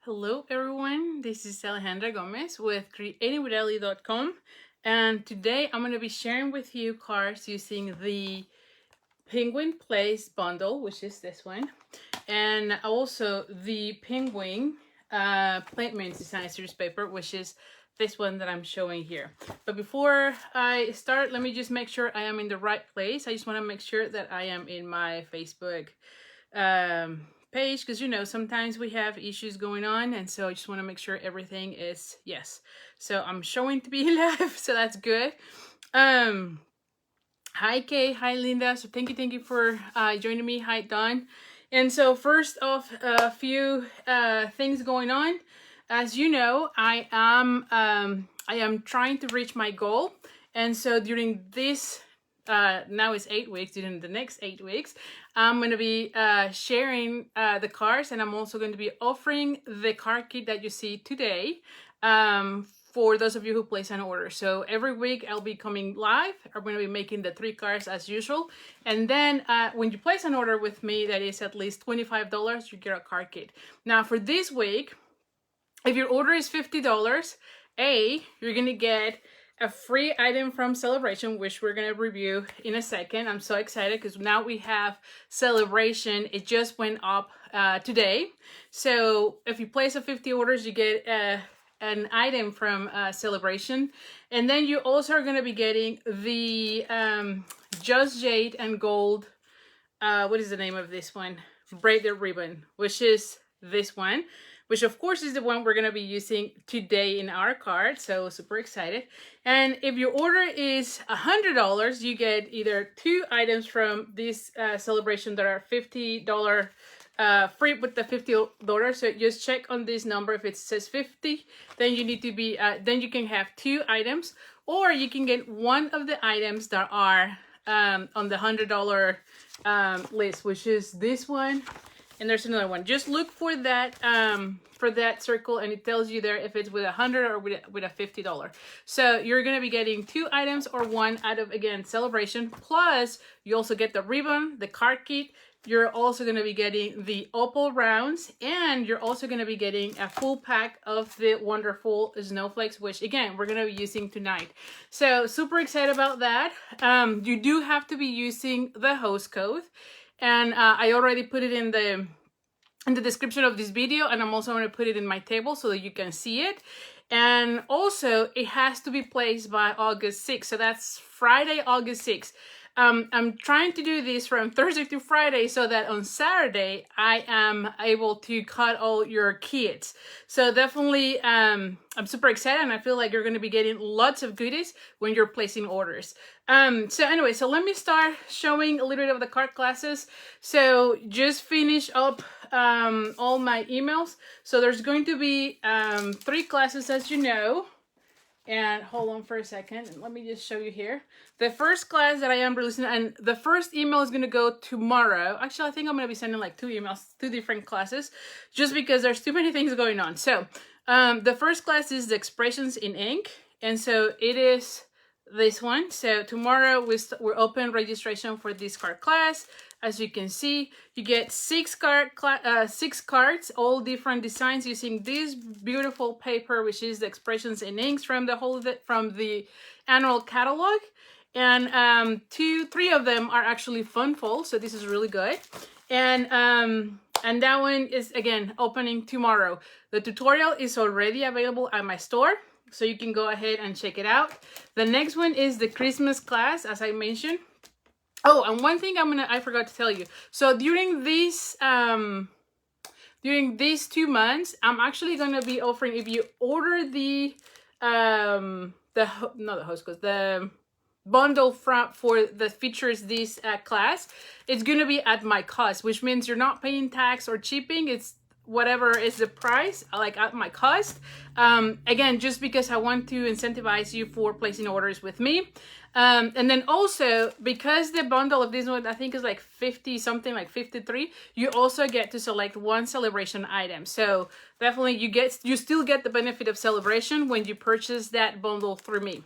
Hello everyone, this is Alejandra Gomez with creatingwitheli.com, and today I'm going to be sharing with you cards using the Penguin Plays bundle, which is this one, and also the Penguin Playmates Designer series paper, which is this one that I'm showing here. But before I start, let me just make sure I am in the right place. I just want to make sure that I am in my Facebook page, because you know sometimes we have issues going on, and so I just want to make sure everything is yes. So I'm showing to be live, so that's good. Hi Kay, hi Linda. So thank you for joining me. Hi Don. And so first off, a few things going on. As you know, I am trying to reach my goal, and so during this now it's 8 weeks. During the next 8 weeks, I'm going to be sharing the cards, and I'm also going to be offering the card kit that you see today for those of you who place an order. So every week I'll be coming live. I'm going to be making the 3 cards as usual. And then when you place an order with me that is at least $25, you get a card kit. Now for this week, if your order is $50, you're going to get a free item from sale-a-bration, which we're going to review in a second. I'm so excited because now we have sale-a-bration. It just went up today. So if you place a 50 orders, you get an item from sale-a-bration. And then you also are going to be getting the Just Jade and Gold, what is the name of this one? Braided ribbon, which is this one, which of course is the one we're going to be using today in our card. So super excited. And if your order is $100, you get either 2 items from this sale-a-bration that are $50 free with the $50. So just check on this number. If it says 50, then you need to be then you can have 2 items, or you can get one of the items that are on the $100 list, which is this one. And there's another one. Just look for that circle, and it tells you there if it's with $100 or with a $50. So you're gonna be getting 2 items or 1 out of, again, sale-a-bration. Plus, you also get the ribbon, the card kit. You're also gonna be getting the opal rounds, and you're also gonna be getting a full pack of the wonderful snowflakes, which again we're gonna be using tonight. So super excited about that. You do have to be using the host code. And I already put it in the description of this video, and I'm also going to put it in my table so that you can see it. And also, it has to be placed by August 6th. So that's Friday, August 6th. I'm trying to do this from Thursday to Friday so that on Saturday I am able to cut all your kits. So definitely, I'm super excited, and I feel like you're going to be getting lots of goodies when you're placing orders. So anyway, so let me start showing a little bit of the card classes. So just finish up all my emails. So there's going to be 3 classes, as you know. And hold on for a second, and let me just show you here. The first class that I am releasing, and the first email is going to go tomorrow. Actually, I think I'm going to be sending like 2 emails, 2 different classes, just because there's too many things going on. So the first class is the expressions in ink, and so it is this one. So tomorrow we're open registration for this card class. As you can see, you get 6 cards, all different designs, using this beautiful paper, which is the expressions in inks from the annual catalog. And 3 of them are actually fun fold, so this is really good. And that one is again opening tomorrow. The tutorial is already available at my store, so you can go ahead and check it out. The next one is the Christmas class, as I mentioned. Oh, and one thing I forgot to tell you. So during these 2 months, I'm actually gonna be offering, if you order the bundle for the features this class, it's gonna be at my cost, which means you're not paying tax or shipping. It's whatever is the price, like at my cost. Again, just because I want to incentivize you for placing orders with me. And then also, because the bundle of this one, I think is like 50 something, like 53, you also get to select 1 sale-a-bration item. So definitely you still get the benefit of sale-a-bration when you purchase that bundle through me.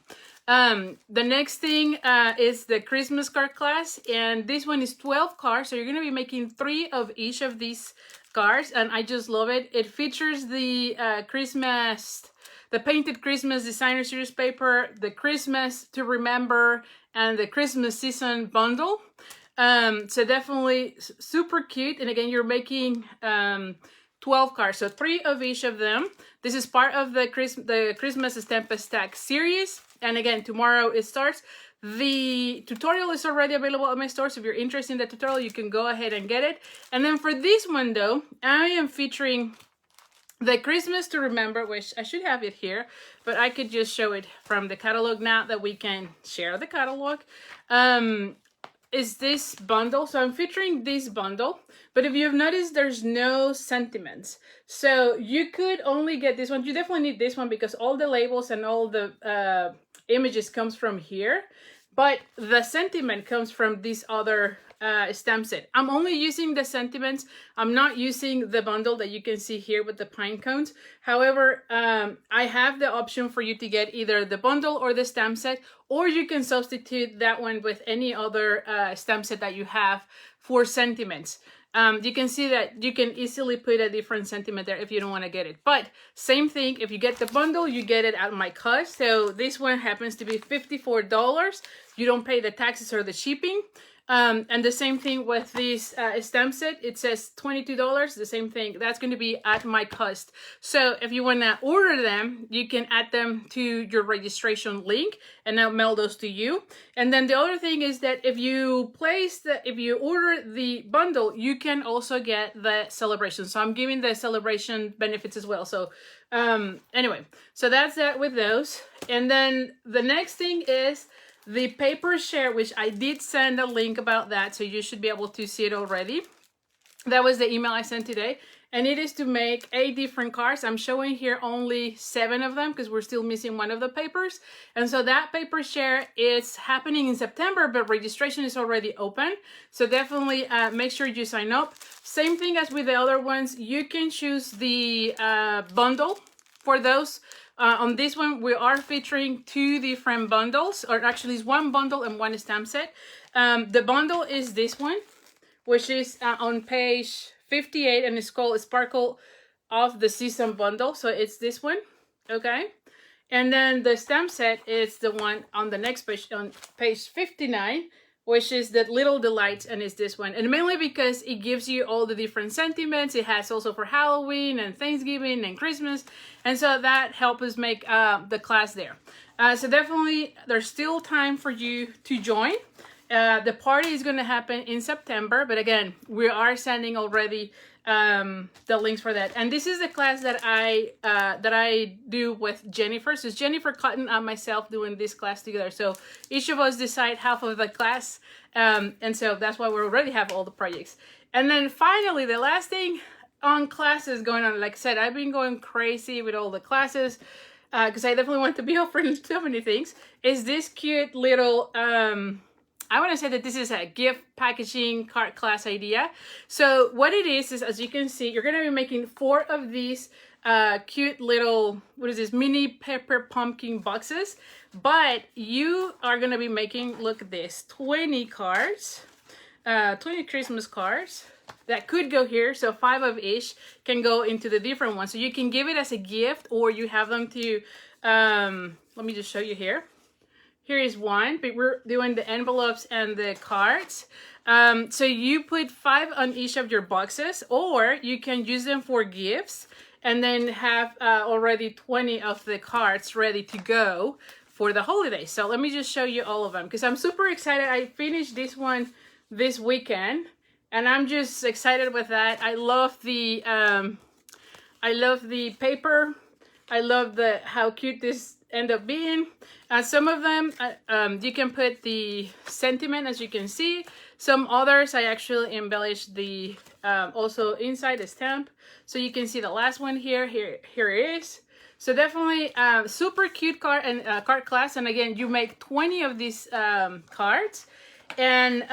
The next thing is the Christmas card class, and this one is 12 cards. So you're going to be making 3 of each of these cards, and I just love it. It features the the Painted Christmas Designer Series paper, the Christmas to Remember, and the Christmas Season bundle. So definitely super cute. And again, you're making 12 cards, so 3 of each of them. This is part of the Christmas Stamp Stack series. And again, tomorrow it starts. The tutorial is already available at my store, so if you're interested in the tutorial, you can go ahead and get it. And then for this one though, I am featuring the Christmas to Remember, which I should have it here, but I could just show it from the catalog now that we can share the catalog. Is this bundle. So I'm featuring this bundle, but if you've noticed, there's no sentiments. So you could only get this one. You definitely need this one because all the labels and all the images comes from here, but the sentiment comes from this other stamp set. I'm only using the sentiments. I'm not using the bundle that you can see here with the pine cones. However, I have the option for you to get either the bundle or the stamp set, or you can substitute that one with any other stamp set that you have for sentiments. You can see that you can easily put a different sentiment there if you don't want to get it. But same thing, if you get the bundle, you get it at my cost. So this one happens to be $54. You don't pay the taxes or the shipping. And the same thing with this stamp set. It says $22, the same thing. That's going to be at my cost. So if you want to order them, you can add them to your registration link and I'll mail those to you. And then the other thing is that if you order the bundle, you can also get the celebration. So I'm giving the celebration benefits as well. So anyway, so that's that with those. And then the next thing is the paper share, which I did send a link about that, so you should be able to see it already. That was the email I sent today, and it is to make 8 different cards. I'm showing here only 7 of them because we're still missing one of the papers. And so that paper share is happening in September, but registration is already open. So definitely make sure you sign up. Same thing as with the other ones. You can choose the bundle for those. On this one, we are featuring 2 different bundles, or actually it's 1 bundle and 1 stamp set. The bundle is this one, which is on page 58, and it's called Sparkle of the Season bundle. So it's this one, okay? And then the stamp set is the one on the next page, on page 59, which is the Little Delights, and it's this one. And mainly because it gives you all the different sentiments. It has also for Halloween and Thanksgiving and Christmas. And so that helps us make the class there. So definitely there's still time for you to join. The party is going to happen in September, but again, we are sending already the links for that. And this is the class that I do with Jennifer. So it's Jennifer Cotton and myself doing this class together. So each of us decide half of the class. And so that's why we already have all the projects. And then finally, the last thing on classes going on, like I said, I've been going crazy with all the classes because I definitely want to be offering so many things, is this cute little I want to say that this is a gift packaging card class idea. So what it is as you can see, you're going to be making 4 of these cute little, what is this, mini pepper pumpkin boxes. But you are going to be making, look at this, 20 cards, 20 Christmas cards that could go here. So 5 of each can go into the different ones. So you can give it as a gift, or you have them to, let me just show you here. Here is one, but we're doing the envelopes and the cards. So you put 5 on each of your boxes, or you can use them for gifts and then have already 20 of the cards ready to go for the holidays. So let me just show you all of them because I'm super excited. I finished this one this weekend and I'm just excited with that. I love the paper. I love how cute this end up being. Some of them you can put the sentiment, as you can see. Some others I actually embellished the also inside the stamp, so you can see the last one here it is. So definitely super cute card and card class. And again, you make 20 of these cards, and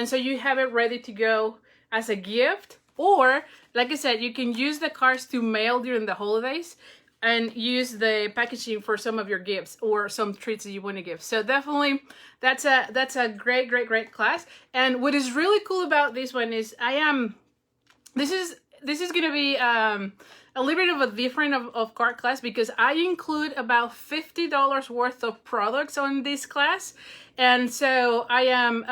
so you have it ready to go as a gift, or like I said, you can use the cards to mail during the holidays and use the packaging for some of your gifts or some treats that you want to give. So definitely that's a great class. And what is really cool about this one is I am this is gonna be a little bit of a different of card class because I include about $50 worth of products on this class. And so I am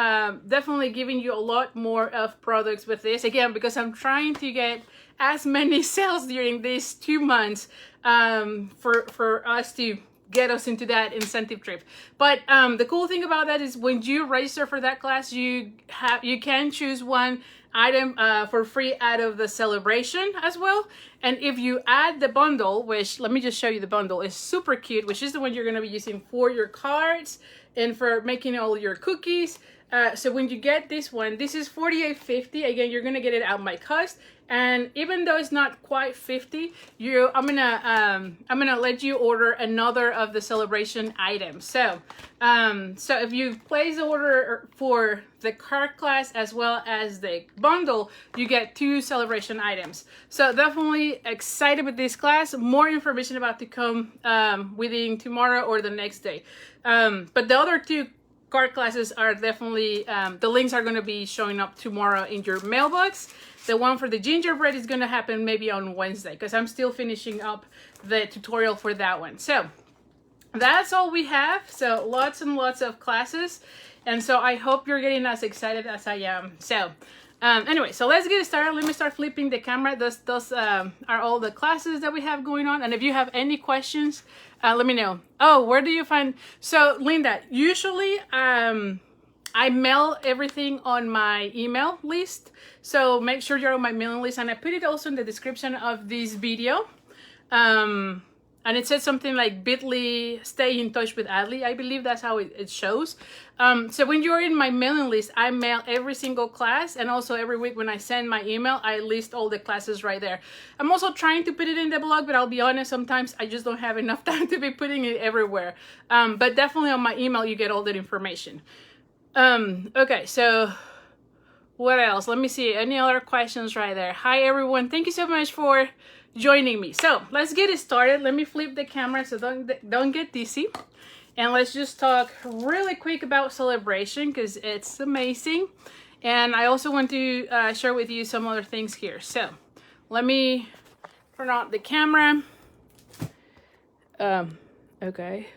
definitely giving you a lot more of products with this, again, because I'm trying to get as many sales during these 2 months for us to get us into that incentive trip. But the cool thing about that is when you register for that class, you can choose one item for free out of the celebration as well. And if you add the bundle, which let me just show you the bundle, is super cute, which is the one you're going to be using for your cards and for making all your cookies. So when you get this one, this is $48.50. Again, you're gonna get it at my cost, and even though it's not quite 50, I'm gonna let you order another of the celebration items. So so if you place the order for the card class as well as the bundle, you get 2 celebration items. So definitely excited with this class. More information about to come within tomorrow or the next day. But the other 2 card classes are definitely, the links are going to be showing up tomorrow in your mailbox. The one for the gingerbread is going to happen maybe on Wednesday because I'm still finishing up the tutorial for that one. So that's all we have. So lots and lots of classes. And so I hope you're getting as excited as I am. So anyway, so let's get started. Let me start flipping the camera. Those are all the classes that we have going on. And if you have any questions, let me know. Oh, where do you find? So Linda, usually I mail everything on my email list. So make sure you're on my mailing list. And I put it also in the description of this video. And it says something like bit.ly stay in touch with Adley. I believe that's how it shows. So when you're in my mailing list, I mail every single class. And also every week when I send my email, I list all the classes right there. I'm also trying to put it in the blog, but I'll be honest, sometimes I just don't have enough time to be putting it everywhere. But definitely on my email, you get all that information. Okay, so what else? Let me see. Any other questions right there? Hi, everyone. Thank you so much for joining me. So let's get it started. Let me flip the camera so don't get dizzy. And let's just talk really quick about celebration because it's amazing. And I also want to share with you some other things here. So let me turn on the camera. Okay.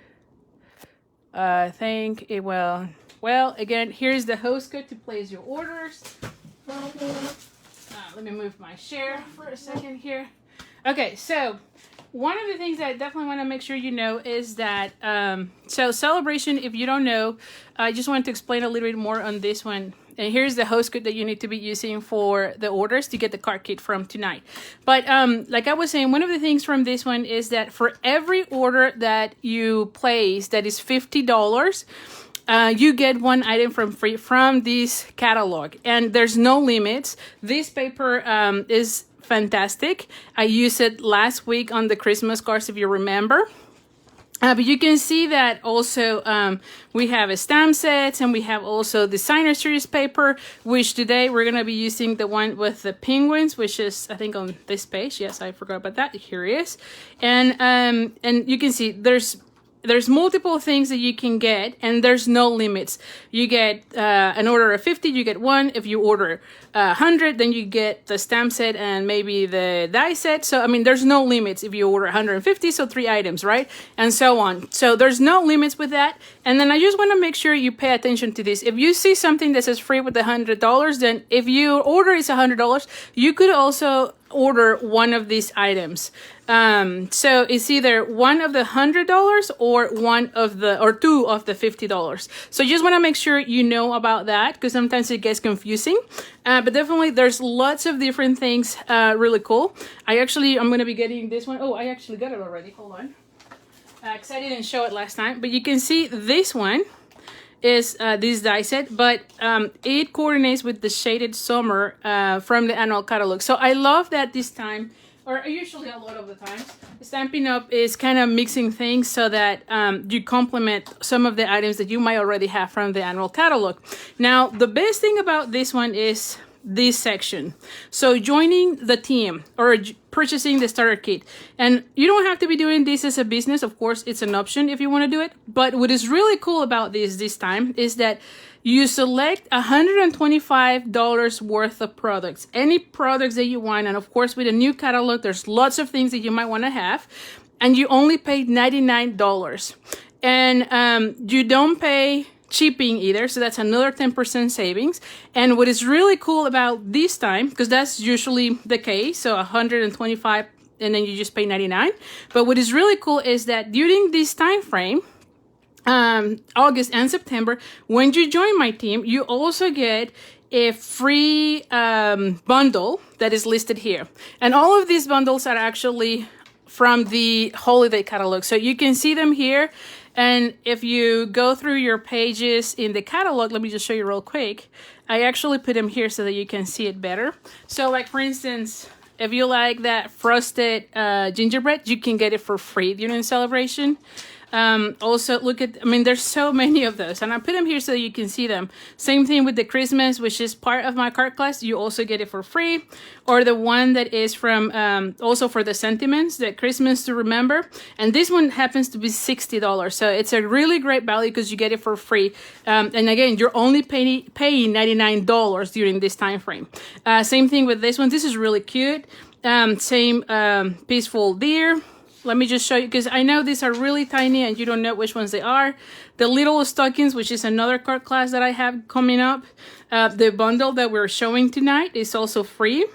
I think it will. Well, again, here's the host code to place your orders. Let me move my share for a second here. Okay, so one of the things that I definitely want to make sure you know is that, so celebration, if you don't know, I just wanted to explain a little bit more on this one. And here's the host code that you need to be using for the orders to get the card kit from tonight. But like I was saying, one of the things from this one is that for every order that you place that is $50, you get one item from free from this catalog, and there's no limits. This paper is fantastic. I used it last week on the Christmas cards, if you remember. But you can see that also we have a stamp sets, and we have also designer series paper, which today we're going to be using the one with the penguins, which is I think on this page. Yes, I forgot about that. Here it is. And you can see there's multiple things that you can get, and there's no limits. You get an order of 50, you get one. If you order 100, then you get the stamp set and maybe the die set. So, I mean, there's no limits if you order 150, so 3 items, right? And so on. So there's no limits with that. And then I just want to make sure you pay attention to this. If you see something that says free with $100, then if your order is $100, you could also order one of these items. So it's either one of the $100 or two of the $50. So you just want to make sure you know about that, because sometimes it gets confusing. But definitely there's lots of different things, really cool. I'm going to be getting this one. Oh, I actually got it already. Hold on. Because I didn't show it last time, but you can see this one is this die set, but it coordinates with the shaded summer from the annual catalog. So I love that this time, or usually a lot of the times, Stampin' Up is kind of mixing things so that you complement some of the items that you might already have from the annual catalog. Now, the best thing about this one is this section. So joining the team or purchasing the starter kit, and you don't have to be doing this as a business. Of course, it's an option if you want to do it. But what is really cool about this time is that You select $125 worth of products, any products that you want. And of course, with a new catalog, there's lots of things that you might want to have. And you only paid $99. And you don't pay shipping either, so that's another 10% savings. And what is really cool about this time, because that's usually the case, so 125 and then you just pay 99. But what is really cool is that during this time frame, August and September, when you join my team, you also get a free bundle that is listed here. And all of these bundles are actually from the holiday catalog, so you can see them here. And if you go through your pages in the catalog, let me just show you real quick. I actually put them here so that you can see it better. So like for instance, if you like that frosted gingerbread, you can get it for free during celebration. Also look at, I mean, there's so many of those, and I put them here so that you can see them. Same thing with the Christmas, which is part of my cart class. You also get it for free. Or the one that is from, also for the sentiments, the Christmas to remember. And this one happens to be $60. So it's a really great value because you get it for free. And again, you're only paying $99 during this time frame. Same thing with this one. This is really cute. Same peaceful deer. Let me just show you, because I know these are really tiny and you don't know which ones they are. The little stockings, which is another cart class that I have coming up. The bundle that we're showing tonight is also free.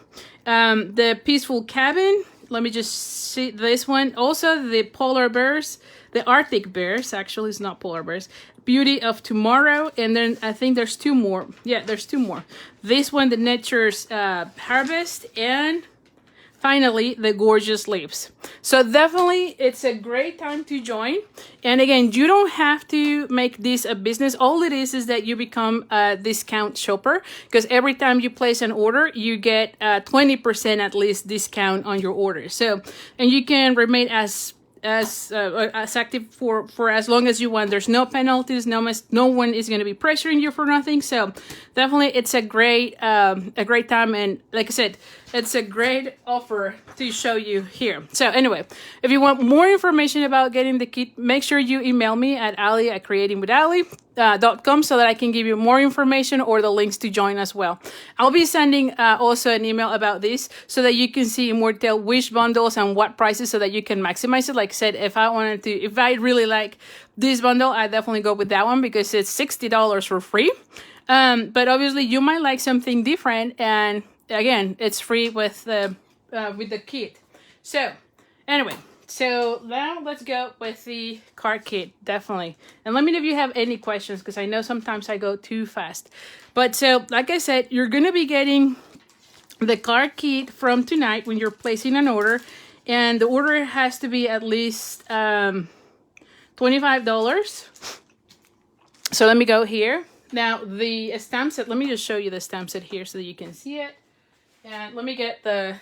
The peaceful cabin, let me just see this one. Also the polar bears, the Arctic bears, actually it's not polar bears. Beauty of Tomorrow, and then I think there's two more. Yeah, there's two more. This one, the Nature's Harvest, and finally, the Gorgeous Leaves. So definitely, it's a great time to join. And again, you don't have to make this a business. All it is that you become a discount shopper, because every time you place an order, you get 20% at least discount on your order. So, and you can remain as active for as long as you want. There's no penalties. No one is going to be pressuring you for nothing. So definitely, it's a great time. And like I said, it's a great offer to show you here. So anyway, if you want more information about getting the kit, make sure you email me at ali@creatingwithali.com so that I can give you more information or the links to join as well. I'll be sending also an email about this so that you can see in more detail which bundles and what prices so that you can maximize it. Like I said, if I really like this bundle, I definitely go with that one because it's $60 for free. But obviously you might like something different, and again, it's free with the kit. So anyway, so now let's go with the card kit, definitely. And let me know if you have any questions, because I know sometimes I go too fast. But so, like I said, you're going to be getting the card kit from tonight when you're placing an order. And the order has to be at least $25. So let me go here. Now, the stamp set, let me just show you the stamp set here so that you can see it. And let me get the,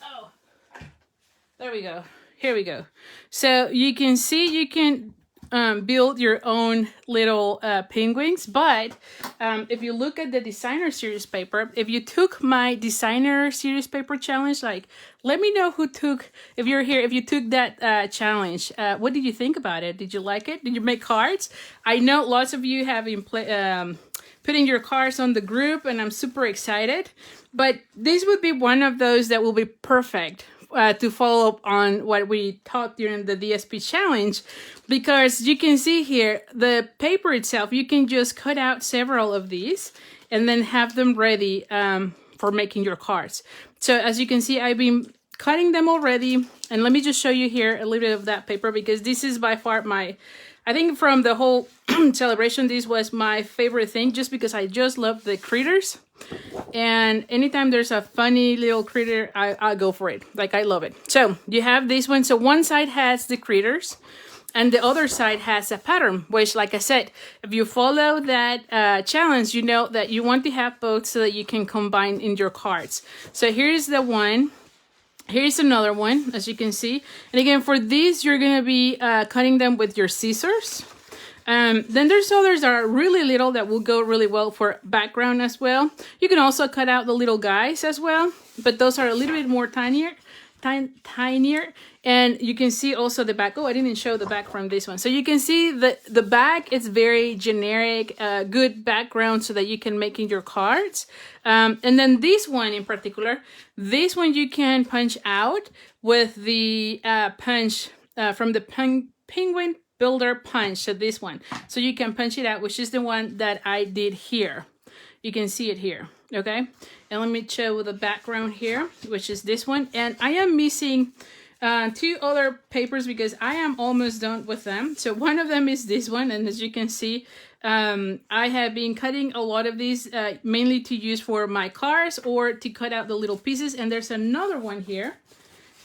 oh, there we go. Here we go. So you can see you can build your own little penguins. But if you look at the designer series paper, if you took my designer series paper challenge, like, let me know who took, if you're here, if you took that challenge, what did you think about it? Did you like it? Did you make cards? I know lots of you have been putting your cards on the group, and I'm super excited. But this would be one of those that will be perfect to follow up on what we taught during the DSP challenge, because you can see here the paper itself, you can just cut out several of these and then have them ready for making your cards. So as you can see, I've been cutting them already, and let me just show you here a little bit of that paper, because this is by far I think from the whole celebration, this was my favorite thing, just because I just love the critters. And anytime there's a funny little critter, I'll go for it. Like, I love it. So you have this one. So one side has the critters and the other side has a pattern, which, like I said, if you follow that challenge, you know that you want to have both so that you can combine in your cards. So here's the one. Here's another one, as you can see. And again, for these, you're going to be cutting them with your scissors. Then there's others that are really little that will go really well for background as well. You can also cut out the little guys as well, but those are a little bit more tinier. tinier. And you can see also the back. Oh, I didn't show the back from this one. So you can see the back is very generic, good background so that you can make in your cards. And then this one in particular, this one you can punch out with the punch from the Penguin Builder punch. So this one. So you can punch it out, which is the one that I did here. You can see it here. Okay, and let me show the background here, which is this one. And I am missing 2 other papers because I am almost done with them. So one of them is this one, and as you can see, I have been cutting a lot of these mainly to use for my cards or to cut out the little pieces. And there's another one here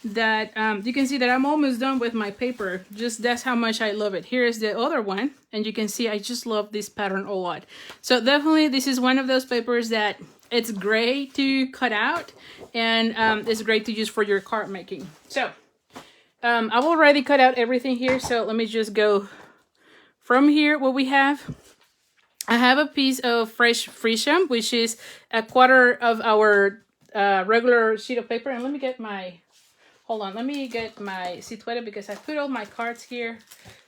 that you can see that I'm almost done with my paper. Just that's how much I love it. Here is the other one, and you can see I just love this pattern a lot. So definitely this is one of those papers that it's great to cut out, and it's great to use for your card making. So I've already cut out everything here, so let me just go from here. What we have, I have a piece of fresh freesia, which is 1/4 of our regular sheet of paper. And let me get my, hold on, let me get my situeta because I put all my cards here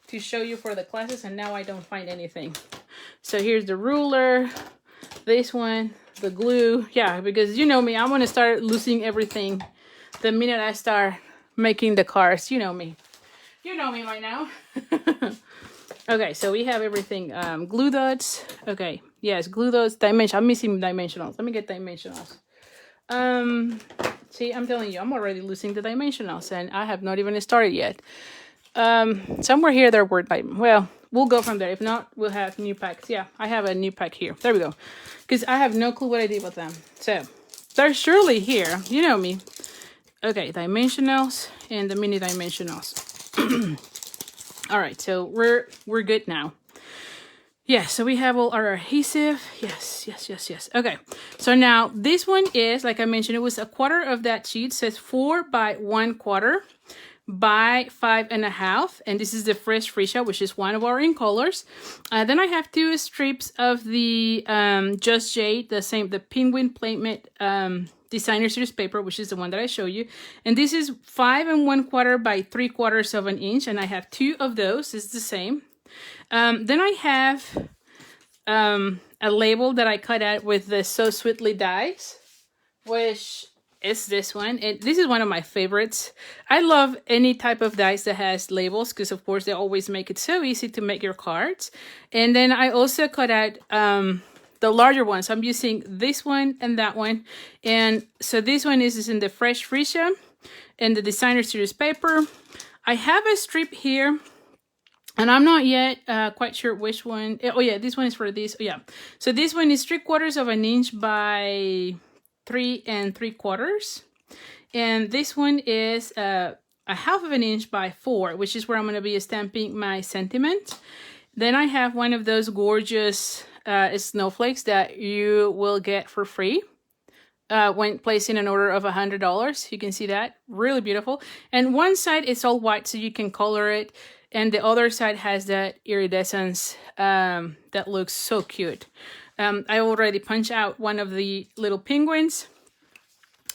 to show you for the classes, and now I don't find anything. So here's the ruler, this one, the glue. Yeah, because you know me, I want to start losing everything the minute I start making the cards. You know me. You know me right now. Okay, so we have everything. Glue dots. Okay, yes, glue dots. Dimension. I'm missing dimensionals. Let me get dimensionals. See, I'm telling you, I'm already losing the dimensionals, and I have not even started yet. Somewhere here there were well, we'll go from there. If not, we'll have new packs. Yeah, I have a new pack here. There we go. Because I have no clue what I did with them. So they're surely here. You know me. Okay, dimensionals and the mini dimensionals. All right, so we're good now. Yeah, so we have all our adhesive. Yes. Okay, so now this one is, like I mentioned, it was 1/4 of that sheet. It says 4 by 1/4 by 5.5, and this is the fresh freesia, which is one of our in colors. Then I have 2 strips of the Just Jade, the Penguin Playmate Designer Series paper, which is the one that I show you. And this is 5 1/4 by 3/4 of an inch, and I have 2 of those. It's the same. Then I have a label that I cut out with the So Sweetly dies, which is this one. This is one of my favorites. I love any type of dies that has labels because, of course, they always make it so easy to make your cards. And then I also cut out the larger ones. So I'm using this one and that one. And so this one is in the fresh freesia and the Designer Series paper. I have a strip here, and I'm not yet quite sure which one. Oh yeah, this one is for this. Oh, yeah. So this one is 3/4 of an inch by 3 3/4. And this one is 1/2 of an inch by 4, which is where I'm going to be stamping my sentiment. Then I have one of those gorgeous snowflakes that you will get for free when placing an order of $100. You can see that. Really beautiful. And one side is all white, so you can color it. And the other side has that iridescence that looks so cute. I already punched out one of the little penguins.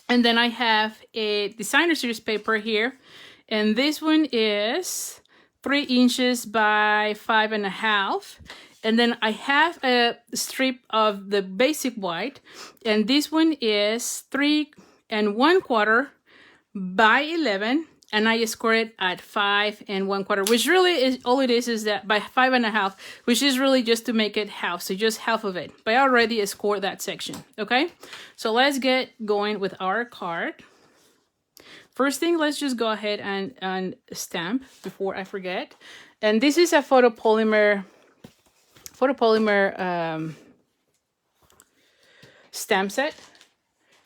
And then I have a Designer Series paper here. And this one is 3 inches by 5.5. And then I have a strip of the basic white. And this one is 3 1/4 by 11. And I score it at 5 1/4, which really is all it is that by 5.5, which is really just to make it half, so just half of it. But I already scored that section. Okay, so let's get going with our card. First thing, let's just go ahead and stamp before I forget. And this is a photopolymer stamp set.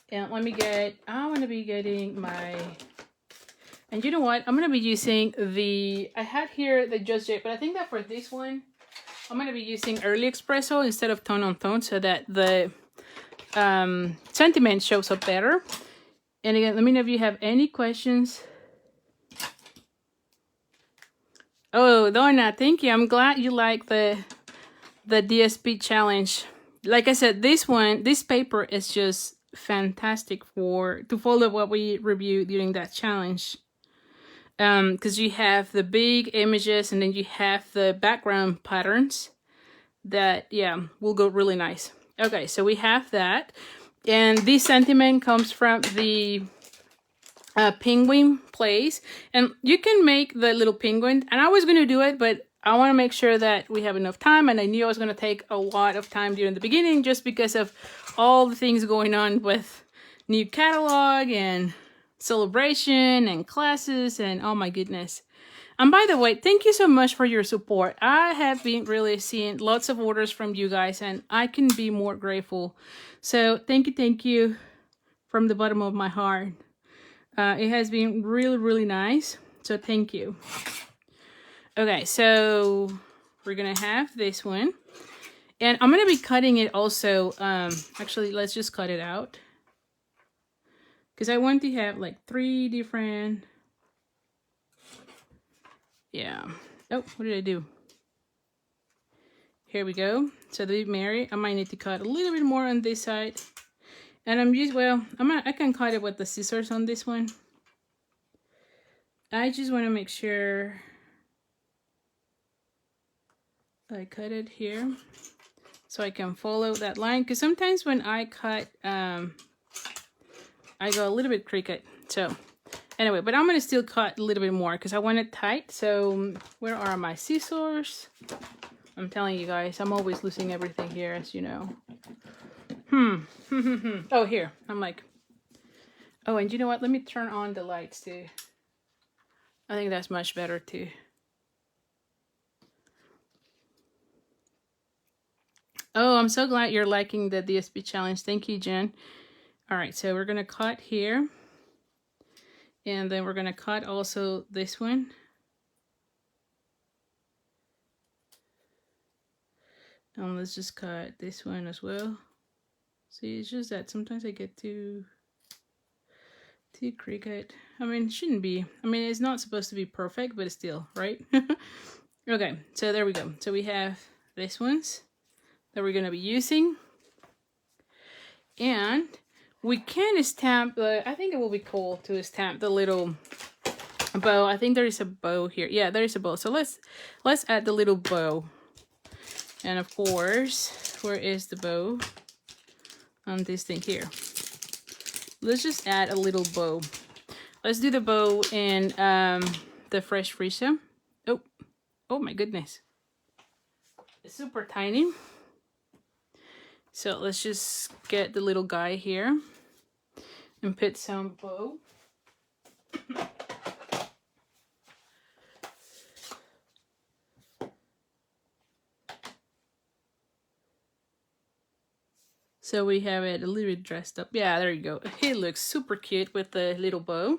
And let me get, I want to be getting my. And you know what? I'm going to be using I had here the Just Jade, but I think that for this one, I'm going to be using Early Espresso instead of Tone on Tone so that the sentiment shows up better. And again, let me know if you have any questions. Oh, Donna, thank you. I'm glad you like the DSP challenge. Like I said, this paper is just fantastic to follow what we reviewed during that challenge. Because you have the big images and then you have the background patterns that, yeah, will go really nice. Okay, so we have that. And this sentiment comes from the Penguin Plays. And you can make the little penguin. And I was going to do it, but I want to make sure that we have enough time. And I knew I was going to take a lot of time during the beginning just because of all the things going on with new catalog and celebration and classes and oh my goodness. And by the way, thank you so much for your support. I have been really seeing lots of orders from you guys and I can be more grateful. So thank you from the bottom of my heart. It has been really, really nice. So thank you. Okay, so we're gonna have this one. And I'm gonna be cutting it also. Actually, let's just cut it out. Because I want to have like 3 different... Yeah. Oh, what did I do? Here we go. So the Mary, I might need to cut a little bit more on this side. And I can cut it with the scissors on this one. I just want to make sure I cut it here so I can follow that line. Because sometimes when I cut, I go a little bit crooked. So anyway, but I'm going to still cut a little bit more because I want it tight. So where are my scissors? I'm telling you guys, I'm always losing everything here, as you know. Oh, here. I'm like, oh, and you know what? Let me turn on the lights too. I think that's much better too. Oh, I'm so glad you're liking the DSP challenge. Thank you, Jen. All right, so we're going to cut here. And then we're going to cut also this one. And let's just cut this one as well. See, it's just that sometimes I get too crooked. I mean, it shouldn't be. I mean, it's not supposed to be perfect, but it's still, right? Okay, so there we go. So we have these ones that we're going to be using. And we can stamp, I think it will be cool to stamp the little bow. I think there is a bow here. Yeah, there is a bow. So let's add the little bow. And of course, where is the bow? On this thing here. Let's just add a little bow. Let's do the bow in the Fresh Freesia. Oh my goodness. It's super tiny. So let's just get the little guy here and put some bow. So we have it a little bit dressed up. Yeah, there you go. It looks super cute with the little bow.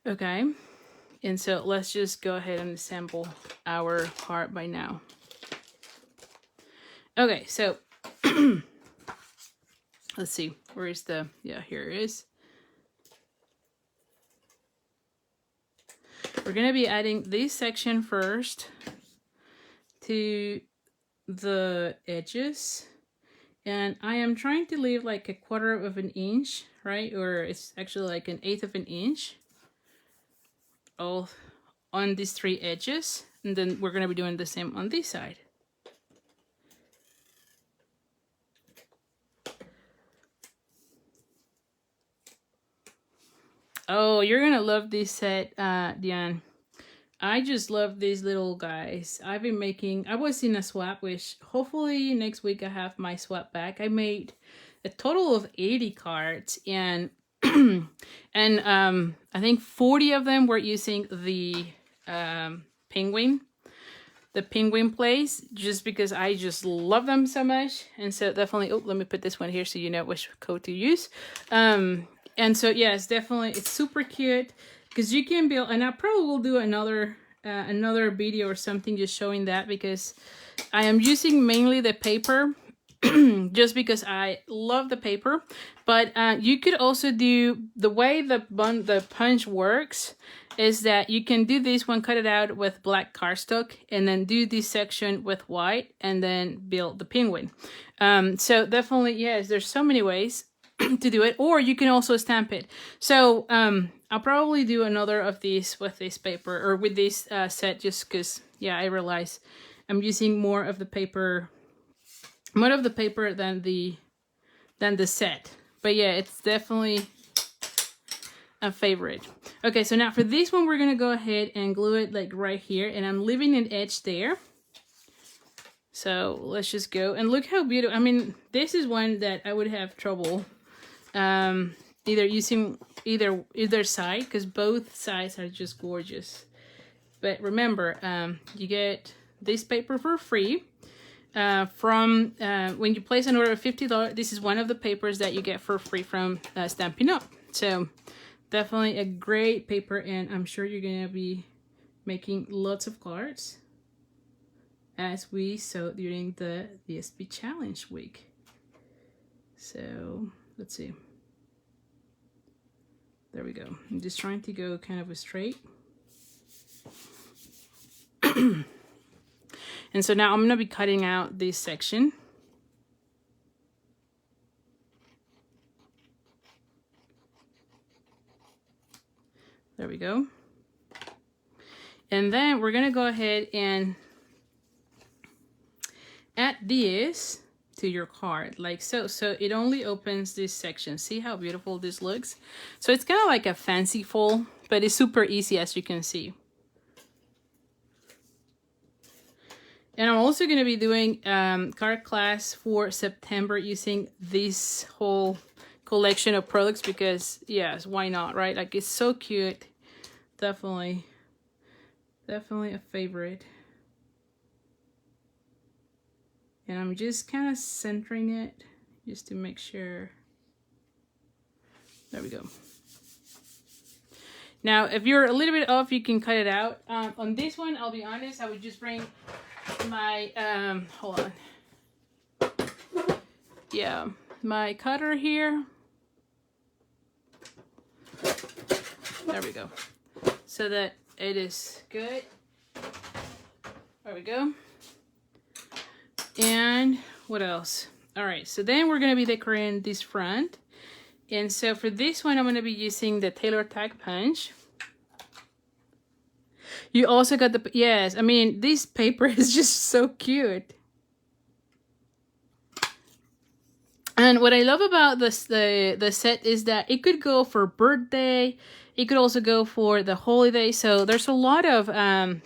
Okay. And so let's just go ahead and assemble our heart by now. Okay, so let's see. Where is the... Yeah, here it is. We're going to be adding this section first to the edges. And I am trying to leave like 1/4 of an inch, right? Or it's actually like 1/8 of an inch. All on these 3 edges, and then we're going to be doing the same on this side. Oh, you're gonna love this set, Diane. I just love these little guys. I was in a swap, which hopefully next week I have my swap back. I made a total of 80 cards, and I think 40 of them were using the Penguin Plays, just because I just love them so much. And so definitely, oh, let me put this one here so you know which code to use. And so yes, definitely, it's super cute because you can build, and I probably will do another video or something just showing that, because I am using mainly the paper just because I love the paper. But you could also do the way the punch works. is that you can do this one, cut it out with black cardstock, and then do this section with white, and then build the penguin. So definitely, yes, there's so many ways to do it, or you can also stamp it. So I'll probably do another of these with this paper, or with this set, just because, yeah, I realize I'm using more of the paper than the set. But yeah, it's definitely a favorite. Okay, so now for this one, we're gonna go ahead and glue it like right here, and I'm leaving an edge there. So let's just go, and look how beautiful. I mean, this is one that I would have trouble either using either side, because both sides are just gorgeous. But remember, you get this paper for free from when you place an order of $50. This is one of the papers that you get for free from Stampin' Up. So definitely a great paper, and I'm sure you're gonna be making lots of cards as we saw during the DSP challenge week. So let's see. There we go. I'm just trying to go kind of a straight. And so now I'm gonna be cutting out this section. There we go. And then we're gonna go ahead and add this to your card, like so. So it only opens this section. See how beautiful this looks? So it's kind of like a fancy fold, but it's super easy, as you can see. And I'm also going to be doing card class for September using this whole collection of products, because yes, why not, right? Like, it's so cute. Definitely a favorite. And I'm just kind of centering it just to make sure. There we go. Now, if you're a little bit off, you can cut it out. On this one, I'll be honest, I would just bring my, hold on. Yeah, my cutter here. There we go. So that it is good. There we go. And what else? All right, so then we're gonna be decorating this front. And so for this one, I'm gonna be using the Tailor Tag Punch. You also got the, yes, I mean, this paper is just so cute. And what I love about this, the set, is that it could go for birthday. It could also go for the holiday. So there's a lot of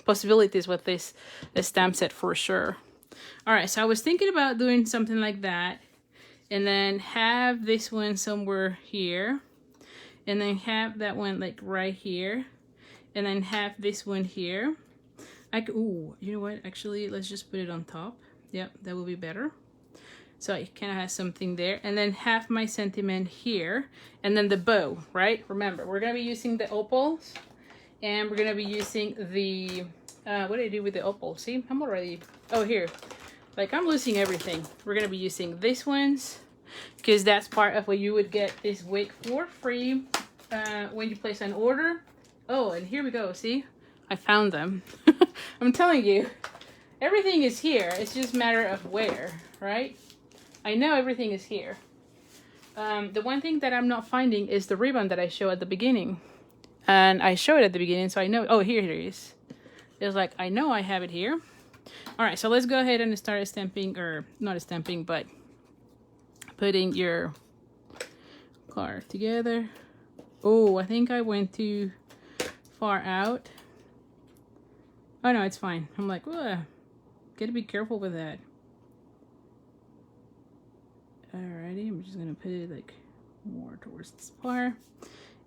possibilities with this stamp set for sure. All right, so I was thinking about doing something like that, and then have this one somewhere here, and then have that one like right here, and then have this one here. Ooh, you know what? Actually, let's just put it on top. Yep, that will be better. So I kind of have something there, and then have my sentiment here, and then the bow, right? Remember, we're gonna be using the opals, and we're gonna be using the, what did I do with the opal? See, I'm already, oh, here. Like, I'm losing everything. We're gonna be using these ones, because that's part of what you would get this week for free when you place an order. Oh, and here we go, see? I found them. I'm telling you, everything is here. It's just a matter of where, right? I know everything is here. The one thing that I'm not finding is the ribbon that I showed at the beginning. And I showed it at the beginning, so I know, oh, here it is. It's like, I know I have it here. All right, so let's go ahead and start stamping, or not stamping, but putting your card together. Oh, I think I went too far out. Oh no, it's fine. I'm like, ugh, gotta be careful with that. Alrighty, I'm just gonna put it like more towards this part.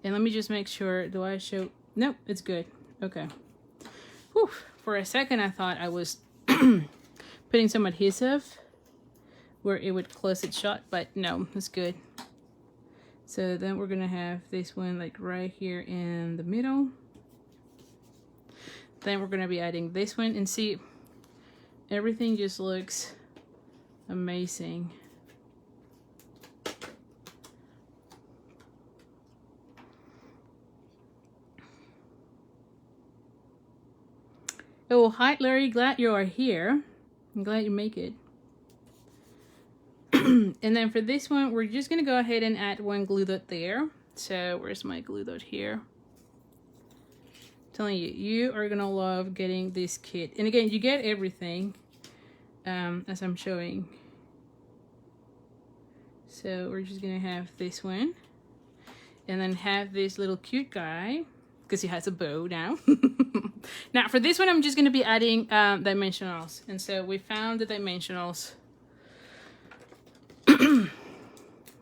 And let me just make sure, do I show? Nope, it's good. Okay. Whew. For a second, I thought I was putting some adhesive where it would close it shut, but no, it's good. So then we're gonna have this one like right here in the middle. Then we're gonna be adding this one, and see, everything just looks amazing. Oh, hi Larry, glad you are here. I'm glad you make it. And then for this one, we're just gonna go ahead and add one glue dot there. So where's my glue dot here? I'm telling you, you are gonna love getting this kit. And again, you get everything as I'm showing. So we're just gonna have this one, and then have this little cute guy because he has a bow now. Now for this one, I'm just gonna be adding dimensionals, and so we found the dimensionals.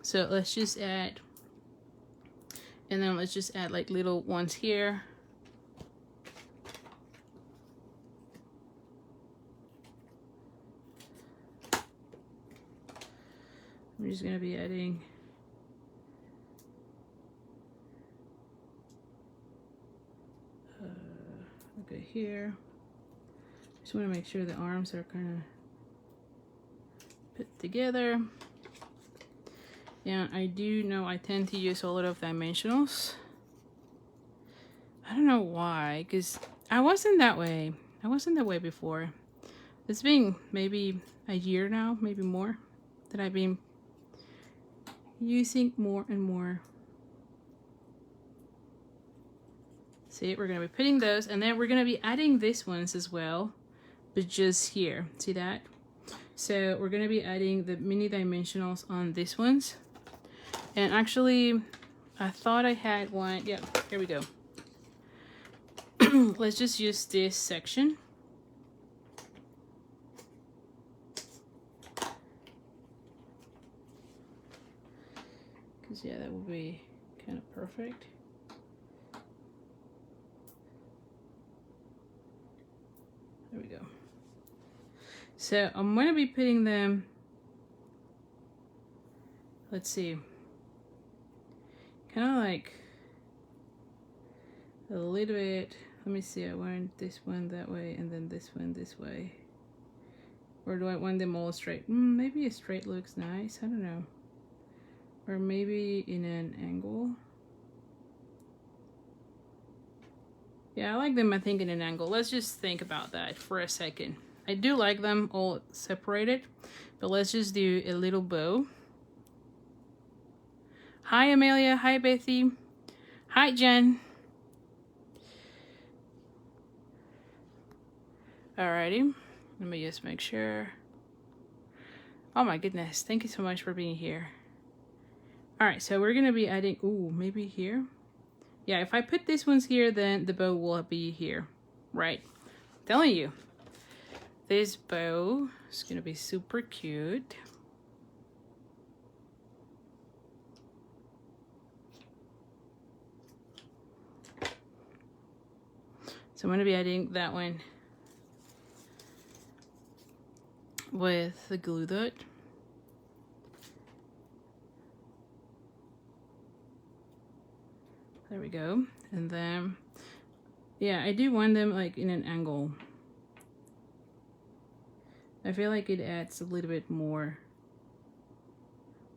So let's just add, and then let's just add like little ones here. I'm just gonna be adding okay here. Just want to make sure the arms are kind of put together. Yeah, I do know I tend to use a lot of dimensionals. I don't know why, because I wasn't that way. I wasn't that way before. It's been maybe a year now, maybe more, that I've been using more and more. See, we're going to be putting those, and then we're going to be adding these ones as well, but just here. See that? So we're going to be adding the mini dimensionals on these ones. And actually, I thought I had one. Yeah, here we go. Let's just use this section. Because, yeah, that would be kind of perfect. There we go. So I'm going to be putting them, let's see, kind of like a little bit. Let me see, I want this one that way and then this one this way. Or do I want them all straight? Maybe a straight looks nice, I don't know. Or maybe in an angle. Yeah, I like them, I think, in an angle. Let's just think about that for a second. I do like them all separated, but let's just do a little bow. Hi, Amelia. Hi, Bethy. Hi, Jen. Alrighty. Let me just make sure. Oh my goodness. Thank you so much for being here. Alright, so we're going to be adding, ooh, maybe here. Yeah, if I put these ones here, then the bow will be here. Right. I'm telling you. This bow is going to be super cute. So I'm going to be adding that one with the glue dot. There we go. And then, yeah, I do want them like in an angle. I feel like it adds a little bit more.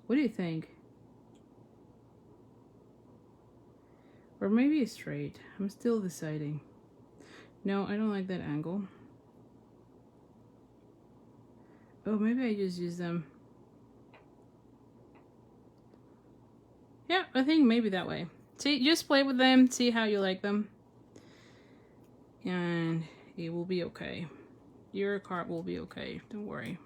What do you think? Or maybe straight. I'm still deciding. No, I don't like that angle. Oh, maybe I just use them. Yeah, I think maybe that way. See, just play with them, see how you like them. And it will be okay. Your card will be okay, don't worry.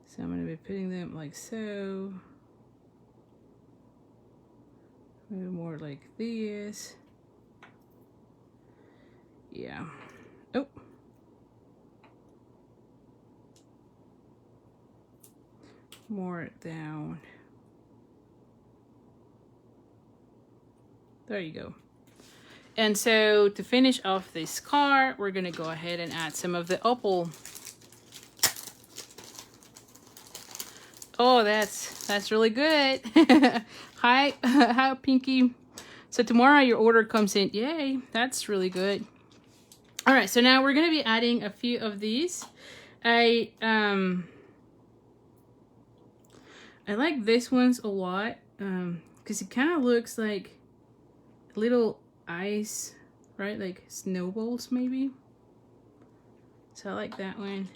So I'm going to be putting them like so. Maybe more like this. Yeah. Oh. More down. There you go. And so to finish off this card, we're going to go ahead and add some of the opal. Oh, that's really good. Hi, hi, Pinky. So tomorrow your order comes in. Yay, that's really good. All right, so now we're going to be adding a few of these. I like this ones a lot because it kind of looks like little eyes right? Like snowballs maybe. So I like that one.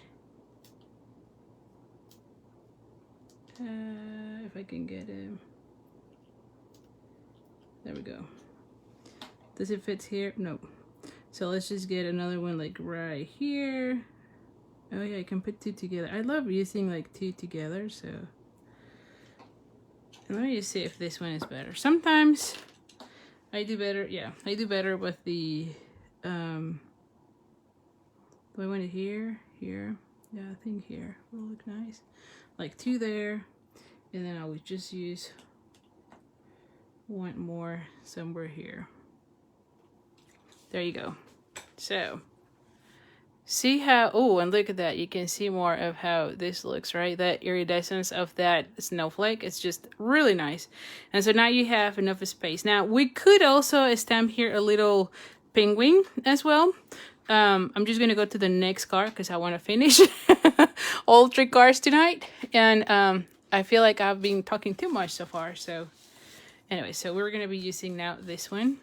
If I can get it. There we go. Does it fit here? No. So let's just get another one like right here. Oh yeah, I can put two together. I love using like two together, so. And let me just see if this one is better. Sometimes I do better, yeah, I do better with the, do I want it here? Here? Yeah, I think here will look nice. Like two there, and then I would just use one more somewhere here. There you go. So, see how, oh, and look at that. You can see more of how this looks, right? That iridescence of that snowflake. It's just really nice. And so now you have enough space. Now, we could also stamp here a little penguin as well. I'm just going to go to the next card because I want to finish all 3 cards tonight. And I feel like I've been talking too much so far. So anyway, so we're going to be using now this one.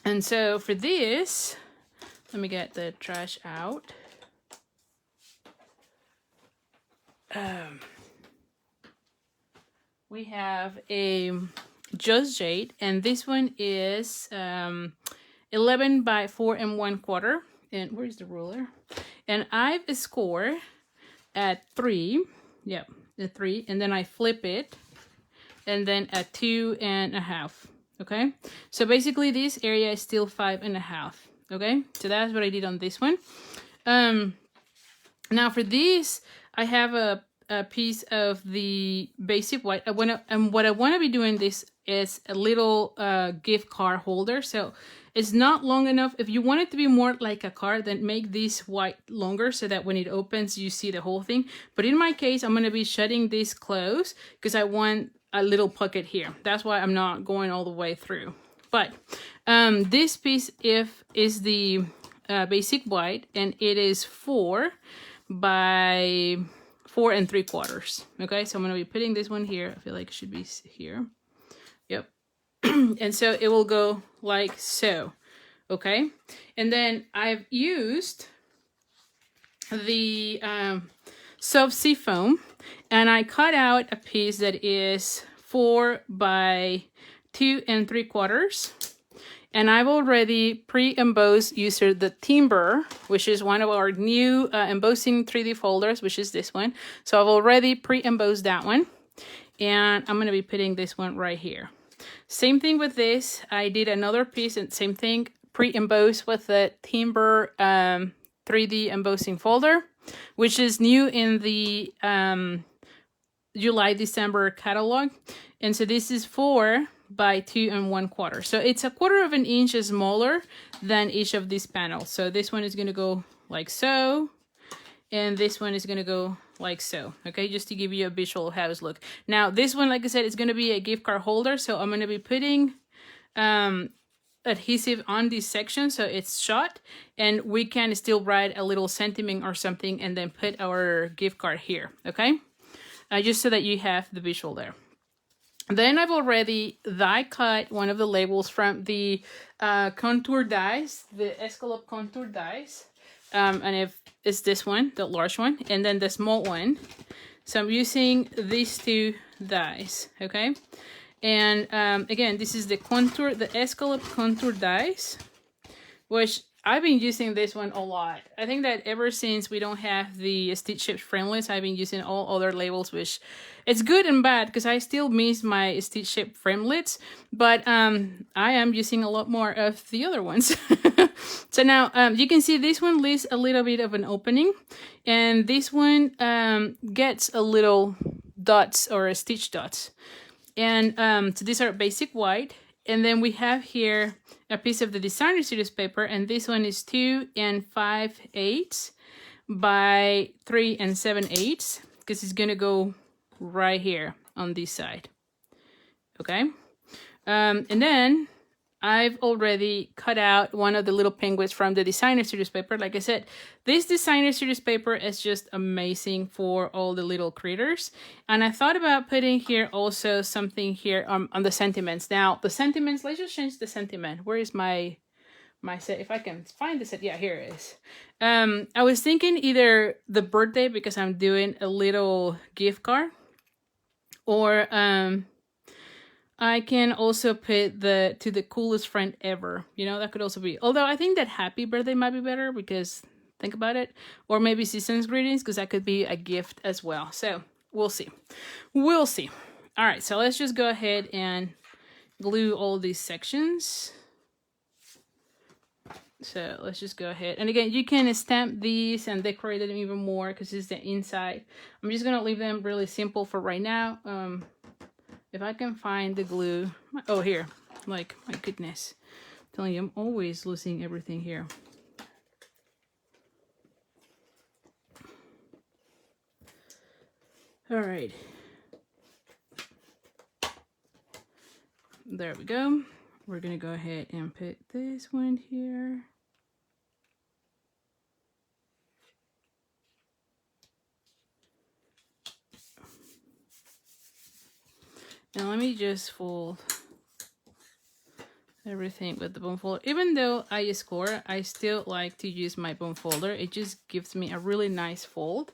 And so for this, let me get the trash out. We have a Just Jade, and this one is 11 by 4 1/4. And where's the ruler? And I've scored at 3. Yep, the 3. And then I flip it, and then at 2.5. Okay, so basically this area is still 5.5. Okay, so that's what I did on this one. Now for this, I have a piece of the basic white. And what I want to be doing this is a little gift card holder. So it's not long enough. If you want it to be more like a card, then make this white longer so that when it opens, you see the whole thing. But in my case, I'm going to be shutting this close because I want a little pocket here. That's why I'm not going all the way through. But this piece is the basic white, and it is 4 by 4 3/4. Okay, so I'm going to be putting this one here. I feel like it should be here. Yep. And so it will go like so. Okay, and then I've used the soft sea foam, and I cut out a piece that is 4 by 2 3/4. And I've already pre-embossed using the Timber, which is one of our new embossing 3D folders, which is this one. So I've already pre-embossed that one. And I'm going to be putting this one right here. Same thing with this. I did another piece and same thing, pre-embossed with the Timber 3D embossing folder, which is new in the July-December catalog. And so this is 4 by 2 1/4. So it's 1/4 of an inch smaller than each of these panels. So this one is going to go like so, and this one is going to go like so. Okay, just to give you a visual how it's look. Now this one, like I said, is going to be a gift card holder. So I'm going to be putting adhesive on this section so it's shut, and we can still write a little sentiment or something and then put our gift card here. Okay, just so that you have the visual there. Then I've already die cut one of the labels from the contour dies, the Escalope contour dies. And if it's this one, the large one, and then the small one. So I'm using these 2 dies, okay? And again, this is the contour, the Escalope contour dies, which I've been using this one a lot. I think that ever since we don't have the stitch shape framelits, I've been using all other labels, which it's good and bad because I still miss my stitch shape framelits, but I am using a lot more of the other ones. So now you can see this one leaves a little bit of an opening, and this one gets a little dots or stitch dots. And so these are basic white. And then we have here a piece of the designer series paper, and this one is 2 5/8 by 3 7/8 because it's gonna go right here on this side. Okay, and then I've already cut out one of the little penguins from the designer series paper. Like I said, this designer series paper is just amazing for all the little critters. And I thought about putting here also something here on the sentiments. Now, the sentiments, let's just change the sentiment. Where is my set? If I can find the set, yeah, here it is. I was thinking either the birthday, because I'm doing a little gift card, or I can also put to the coolest friend ever. You know, that could also be. Although I think that happy birthday might be better, because think about it. Or maybe season's greetings, because that could be a gift as well. So we'll see. We'll see. All right, so let's just go ahead and glue all these sections. So let's just go ahead. And again, you can stamp these and decorate them even more because it's the inside. I'm just going to leave them really simple for right now. If I can find the glue. Oh, here. Like, my goodness. I'm telling you, I'm always losing everything here. All right. There we go. We're going to go ahead and put this one here. Now let me just fold everything with the bone folder. Even though I score, I still like to use my bone folder. It just gives me a really nice fold.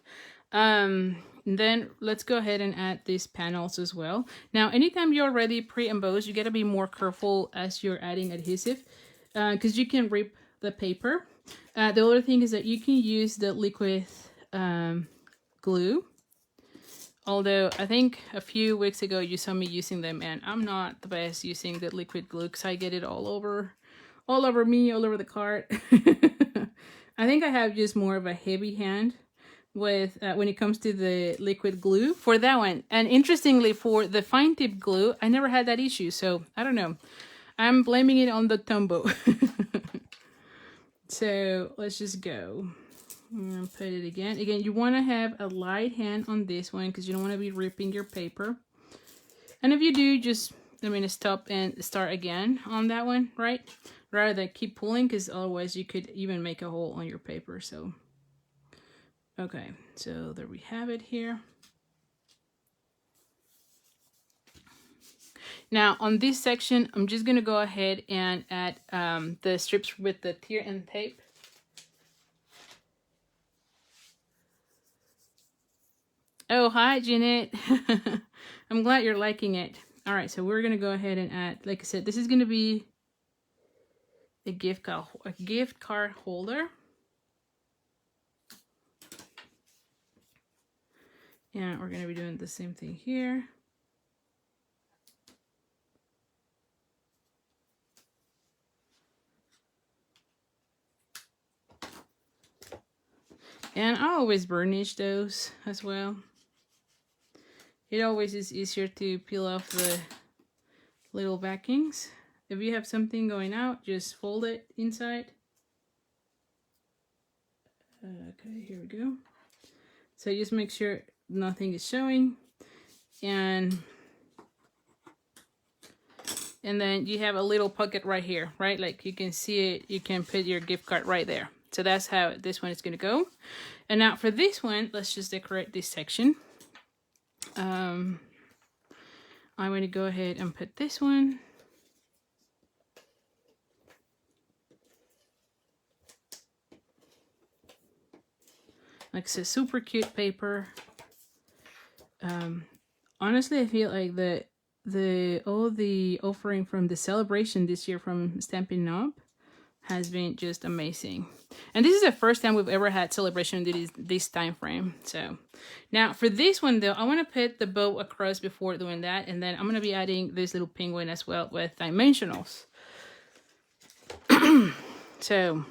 Then let's go ahead and add these panels as well. Now, anytime you're already pre-embossed, you gotta be more careful as you're adding adhesive, because you can rip the paper. The other thing is that you can use the liquid glue. Although I think a few weeks ago you saw me using them, and I'm not the best using the liquid glue because I get it all over me, all over the cart. I think I have just more of a heavy hand with when it comes to the liquid glue for that one. And interestingly, for the fine tip glue, I never had that issue. So I don't know. I'm blaming it on the Tombow. So let's just go. And put it again. Again, you want to have a light hand on this one because you don't want to be ripping your paper. And if you do, just, stop and start again on that one, right? Rather than keep pulling, because otherwise you could even make a hole on your paper. So, okay. So there we have it here. Now, on this section, I'm just going to go ahead and add the strips with the tear and tape. Oh, hi, Jeanette. I'm glad you're liking it. All right, so we're going to go ahead and add, like I said, this is going to be a gift card holder. And we're going to be doing the same thing here. And I always burnish those as well. It always is easier to peel off the little backings. If you have something going out, just fold it inside. Okay, here we go. So just make sure nothing is showing. And then you have a little pocket right here, right? Like you can see it, you can put your gift card right there. So that's how this one is going to go. And now for this one, let's just decorate this section. I'm going to go ahead and put this one. Like I said, super cute paper. Honestly, I feel like all the offering from the celebration this year from Stampin Up has been just amazing. And this is the first time we've ever had celebration this time frame. So now for this one though, I want to put the bow across before doing that, and then I'm going to be adding this little penguin as well with dimensionals. So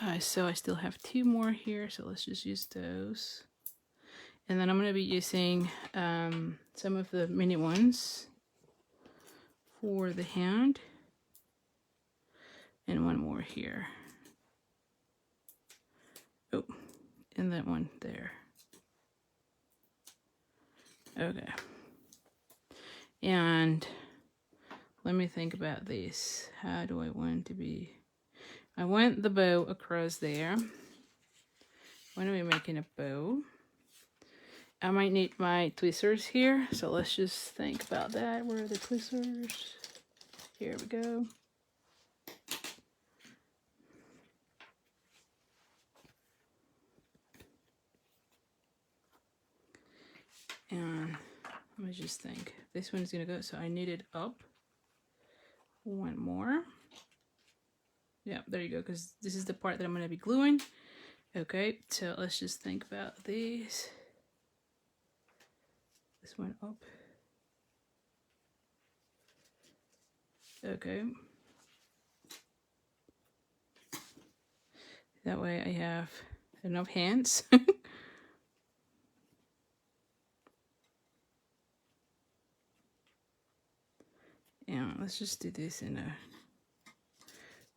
I still have two more here, so let's just use those. And then I'm going to be using some of the mini ones for the hand. And one more here. Oh, and that one there. Okay. And let me think about this. How do I want to be? I want the bow across there. When are we making a bow? I might need my tweezers here, so let's just think about that. Where are the tweezers? Here we go. And let me just think. This one's gonna go, so I need it up. One more. Yeah, there you go, because this is the part that I'm gonna be gluing. Okay, so let's just think about these. This one up. Okay. That way I have enough hands. And let's just do this in a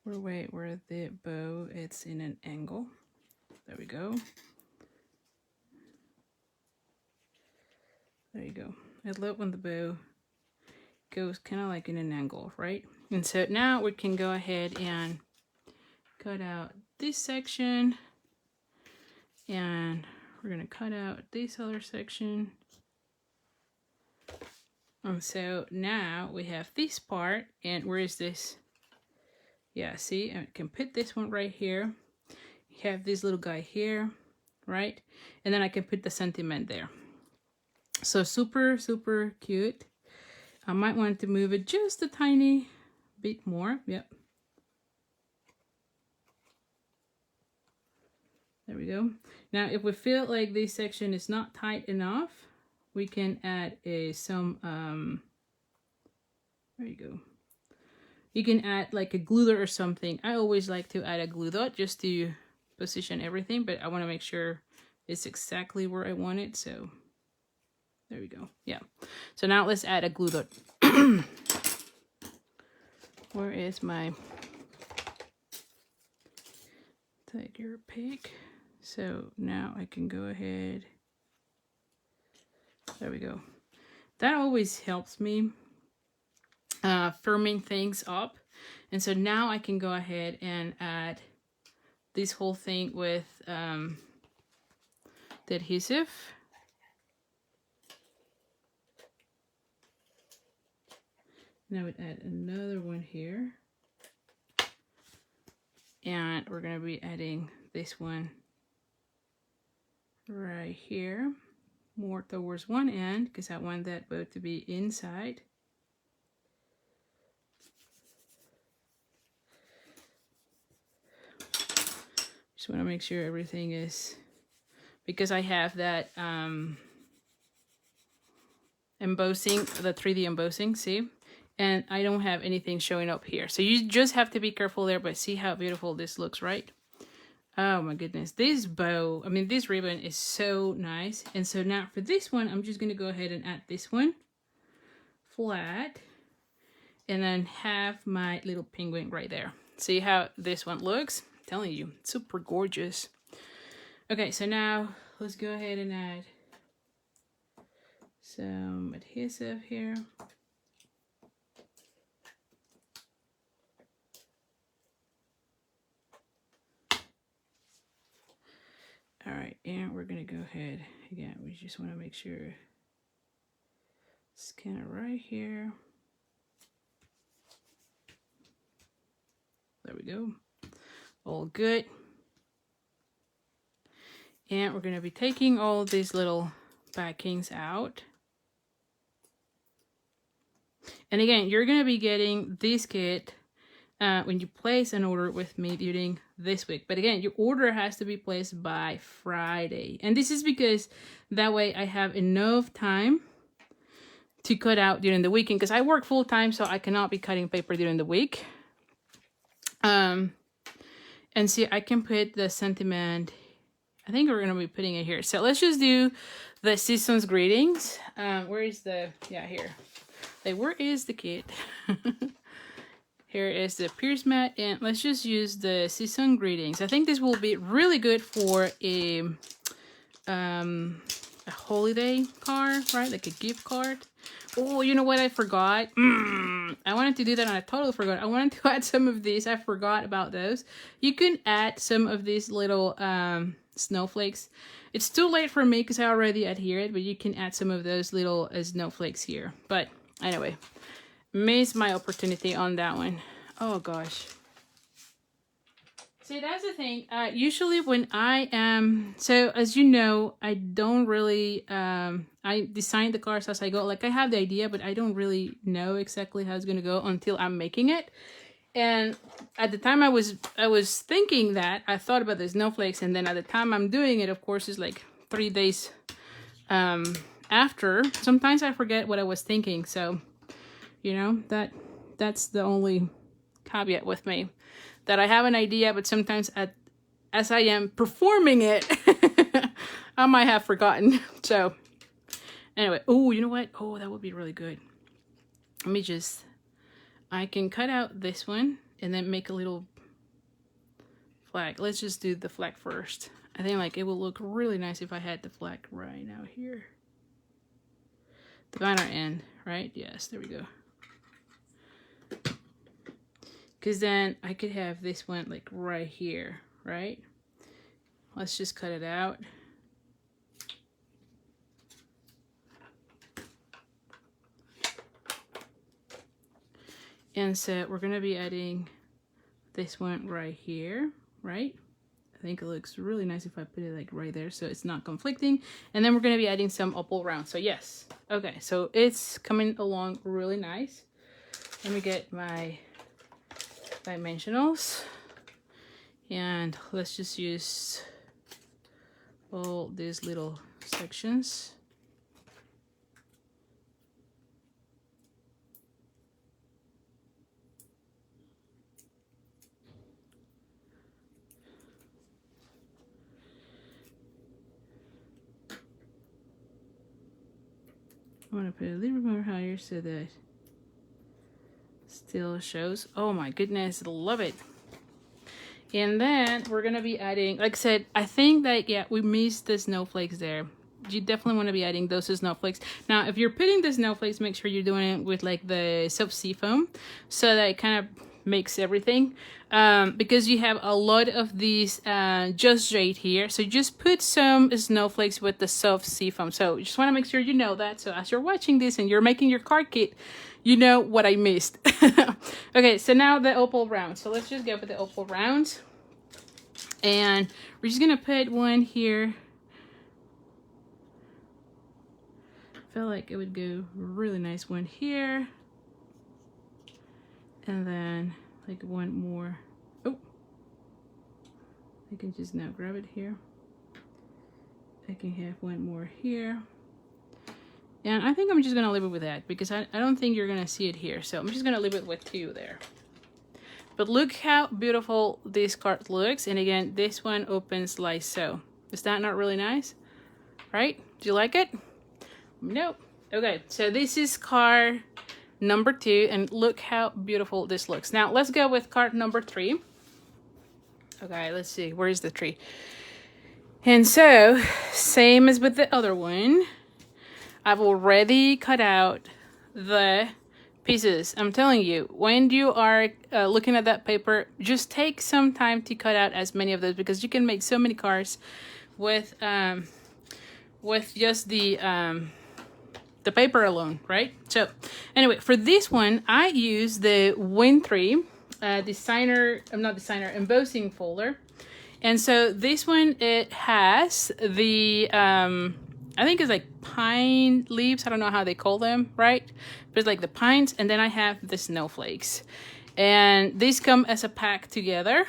where the bow, it's in an angle. There we go. There you go. I love when the bow goes kind of like in an angle, right? And so now we can go ahead and cut out this section, and we're gonna cut out this other section. And so now we have this part, and where is this? Yeah, see, I can put this one right here. You have this little guy here, right? And then I can put the sentiment there. So super, super cute. I might want to move it just a tiny bit more. Yep. There we go. Now, if we feel like this section is not tight enough, we can add some, there you go. You can add like a glue dot or something. I always like to add a glue dot just to position everything, but I want to make sure it's exactly where I want it. So there we go. Yeah. So now let's add a glue dot. Where is my tiger pick? So now I can go ahead. There we go. That always helps me firming things up. And so now I can go ahead and add this whole thing with the adhesive. Now I would add another one here. And we're going to be adding this one right here, more towards one end, because I want that bow to be inside. Just want to make sure everything is, because I have that embossing, the 3D embossing, see? And I don't have anything showing up here. So you just have to be careful there, but see how beautiful this looks, right? Oh my goodness, this bow, I mean, this ribbon is so nice. And so now for this one, I'm just gonna go ahead and add this one flat, and then have my little penguin right there. See how this one looks? I'm telling you, super gorgeous. Okay, so now let's go ahead and add some adhesive here. All right, and we're gonna go ahead, again, we just wanna make sure it's kind of right here. There we go, all good. And we're gonna be taking all these little backings out. And again, you're gonna be getting this kit when you place an order with me during this week. But again, your order has to be placed by Friday. And this is because that way I have enough time to cut out during the weekend, because I work full time, so I cannot be cutting paper during the week. And see, I can put the sentiment, I think we're going to be putting it here. So let's just do the season's greetings. Where is the, yeah, here. Like, where is the kit? Here is the pierce mat, and let's just use the season greetings. I think this will be really good for a holiday card, right? Like a gift card. Oh, you know what I forgot? I wanted to do that and I totally forgot. I wanted to add some of these. I forgot about those. You can add some of these little snowflakes. It's too late for me because I already adhered, but you can add some of those little snowflakes here. But anyway, missed my opportunity on that one. Oh gosh. See, that's the thing. Usually when I am, so as you know, I don't really, I design the cards as I go. Like I have the idea, but I don't really know exactly how it's going to go until I'm making it. And at the time I was thinking that, I thought about the snowflakes, and then at the time I'm doing it, of course, it's like 3 days after. Sometimes I forget what I was thinking. So, you know, that's the only caveat with me. That I have an idea, but sometimes as I am performing it, I might have forgotten. So anyway, oh, you know what? Oh, that would be really good. Let me just, I can cut out this one and then make a little flag. Let's just do the flag first. I think like it will look really nice if I had the flag right now here. The banner end, right? Yes, there we go. Because then I could have this one like right here, right? Let's just cut it out. And so we're going to be adding this one right here, right? I think it looks really nice if I put it like right there so it's not conflicting. And then we're going to be adding some opal round. So yes. Okay, so it's coming along really nice. Let me get my dimensionals and let's just use all these little sections. I want to put a little bit more higher so that still shows. Oh my goodness, I love it. And then we're gonna be adding, like I said, I think that yeah, we missed the snowflakes there. You definitely want to be adding those snowflakes. Now if you're putting the snowflakes, make sure you're doing it with like the soft sea foam so that it kind of makes everything, because you have a lot of these just right here, so just put some snowflakes with the soft sea foam. So you just want to make sure you know that, so as you're watching this and you're making your card kit, you know what I missed. Okay, so now the opal round. So let's just go with the opal rounds. And we're just gonna put one here. I feel like it would go really nice one here. And then like one more. Oh, I can just now grab it here. I can have one more here. And I think I'm just gonna leave it with that because I don't think you're gonna see it here. So I'm just gonna leave it with 2 there. But look how beautiful this card looks. And again, this one opens like so. Is that not really nice? Right? Do you like it? Nope. Okay, so this is card number 2. And look how beautiful this looks. Now let's go with card number 3. Okay, let's see. Where is the tree? And so, same as with the other one. I've already cut out the pieces. I'm telling you, when you are looking at that paper, just take some time to cut out as many of those because you can make so many cards with just the paper alone, right? So anyway, for this one, I use the Win3 embossing folder. And so this one, it has the I think it's like pine leaves. I don't know how they call them, right? But it's like the pines, and then I have the snowflakes. And these come as a pack together.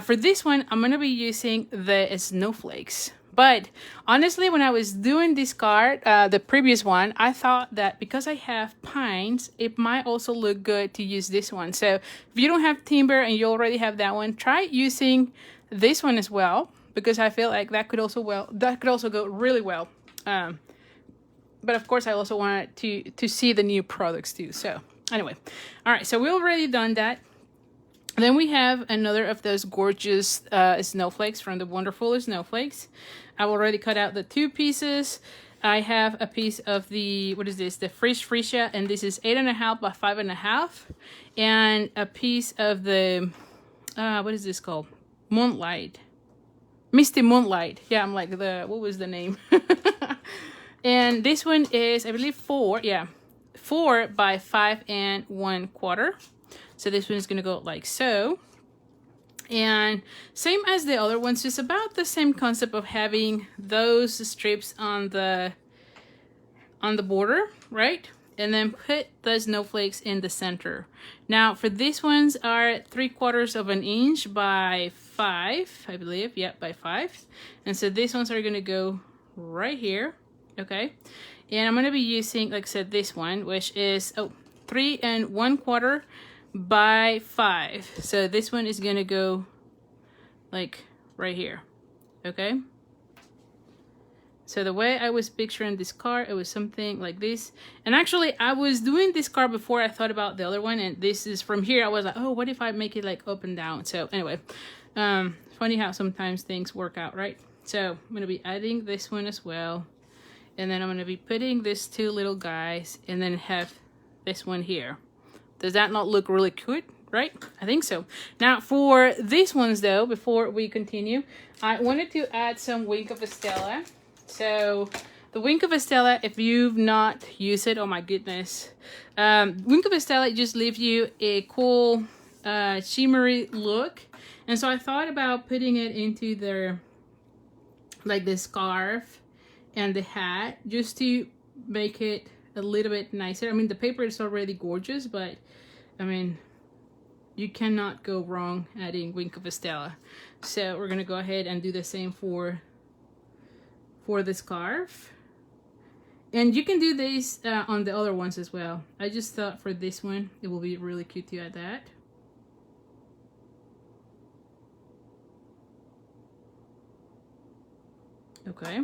For this one, I'm gonna be using the snowflakes. But honestly, when I was doing this card, the previous one, I thought that because I have pines, it might also look good to use this one. So if you don't have timber and you already have that one, try using this one as well, because I feel like that could also go really well. But of course I also wanted to see the new products too. So anyway, all right, so we already done that. Then we have another of those gorgeous snowflakes from the Wonderful Snowflakes. I've already cut out the 2 pieces. I have a piece of the, what is this? The Freesia, and this is 8.5 by 5.5. And a piece of the, what is this called? Moonlight. Misty Moonlight. Yeah, I'm like what was the name? And this one is, I believe 4 by 5.25. So this one is going to go like so. And same as the other ones, it's about the same concept of having those strips on the border, right? And then put the snowflakes in the center. Now for these ones are 3/4 inch by 5, I believe. Yeah, by 5. And so these ones are going to go right here. Okay. And I'm going to be using, like I said, this one, which is 3 1/4 by 5. So this one is gonna go like right here. Okay, so the way I was picturing this card, it was something like this. And actually I was doing this card before I thought about the other one, and this is from here. I was like, oh, what if I make it like up and down? So anyway, funny how sometimes things work out, right? So I'm gonna be adding this one as well, and then I'm gonna be putting these 2 little guys, and then have this one here. Does that not look really cute, right? I think so. Now for these ones though, before we continue, I wanted to add some Wink of Stella. So the Wink of Stella, if you've not used it, oh my goodness. Wink of Stella just leaves you a cool shimmery look. And so I thought about putting it into their, like the scarf and the hat, just to make it a little bit nicer. I mean, the paper is already gorgeous, but I mean, you cannot go wrong adding Wink of Stella. So we're gonna go ahead and do the same for the scarf. And you can do these on the other ones as well. I just thought for this one, it will be really cute to add that. Okay.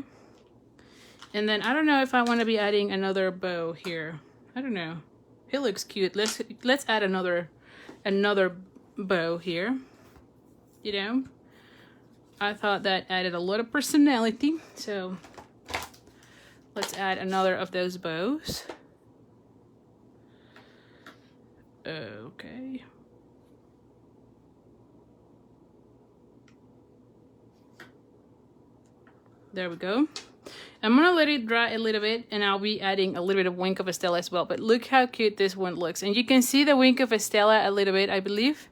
And then I don't know if I want to be adding another bow here. I don't know. It looks cute. Let's add another bow here. You know, I thought that added a lot of personality. So let's add another of those bows. Okay. There we go. I'm gonna let it dry a little bit, and I'll be adding a little bit of Wink of Stella as well. But look how cute this one looks. And you can see the Wink of Stella a little bit, I believe.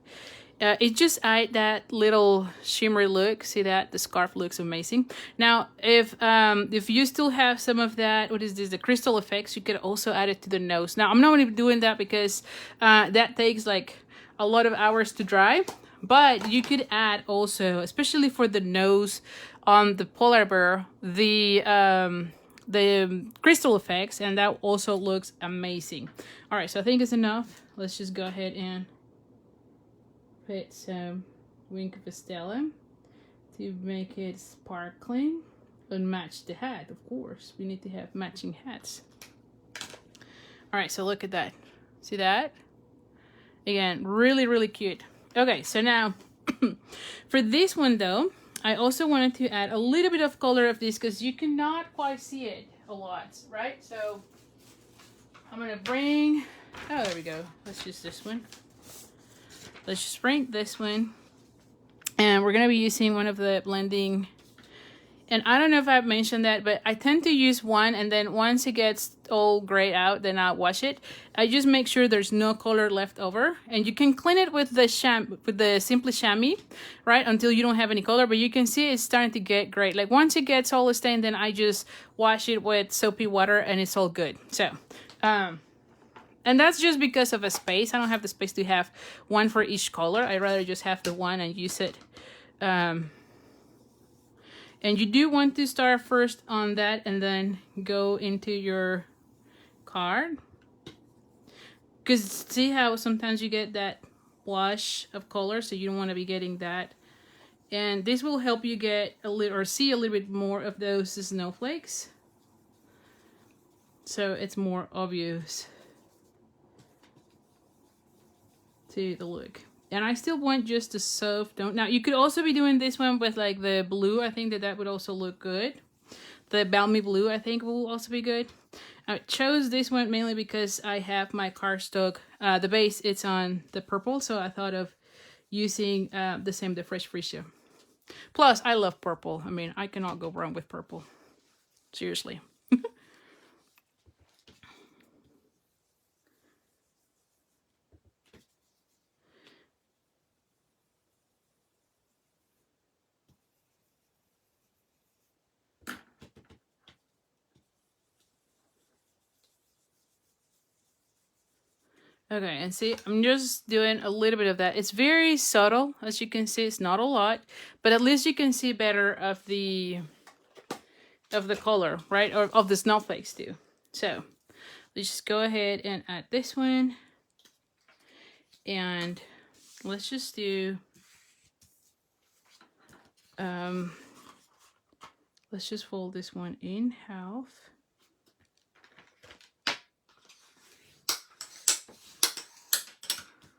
It just added that little shimmery look. See that? The scarf looks amazing. Now, if you still have some of that, what is this? The crystal effects, you could also add it to the nose. Now, I'm not going to be doing that because that takes like a lot of hours to dry. But you could add also, especially for the nose on the polar bear, the crystal effects, and that also looks amazing. All right, so I think it's enough. Let's just go ahead and put some Wink of Stella to make it sparkling and match the hat. Of course, we need to have matching hats. All right, so look at that. See that? Again, really, really cute. Okay, so now for this one though, I also wanted to add a little bit of color of this because you cannot quite see it a lot, right? So I'm gonna bring, oh, there we go. Let's use this one. Let's just bring this one. And we're gonna be using one of the blending. And I don't know if I've mentioned that, but I tend to use one, and then once it gets all grayed out, then I'll wash it. I just make sure there's no color left over. And you can clean it with the Simply Chamois, right, until you don't have any color. But you can see it's starting to get gray. Like once it gets all stained, then I just wash it with soapy water, and it's all good. So, and that's just because of a space. I don't have the space to have one for each color. I'd rather just have the one and use it. And you do want to start first on that and then go into your card. Because see how sometimes you get that wash of color, so you don't want to be getting that. And this will help you get a little, or see a little bit more of those snowflakes. So it's more obvious to the look. And I still want just a soft tone. Now, you could also be doing this one with like the blue. I think that that would also look good. The Balmy Blue, I think, will also be good. I chose this one mainly because I have my cardstock. The base, it's on the purple, so I thought of using the Fresh Freesia. Plus, I love purple. I mean, I cannot go wrong with purple. Seriously. Okay, and see, I'm just doing a little bit of that. It's very subtle, as you can see. It's not a lot, but at least you can see better of the color, right? Or of the snowflakes too. So let's just go ahead and add this one. And let's just do, let's just fold this one in half.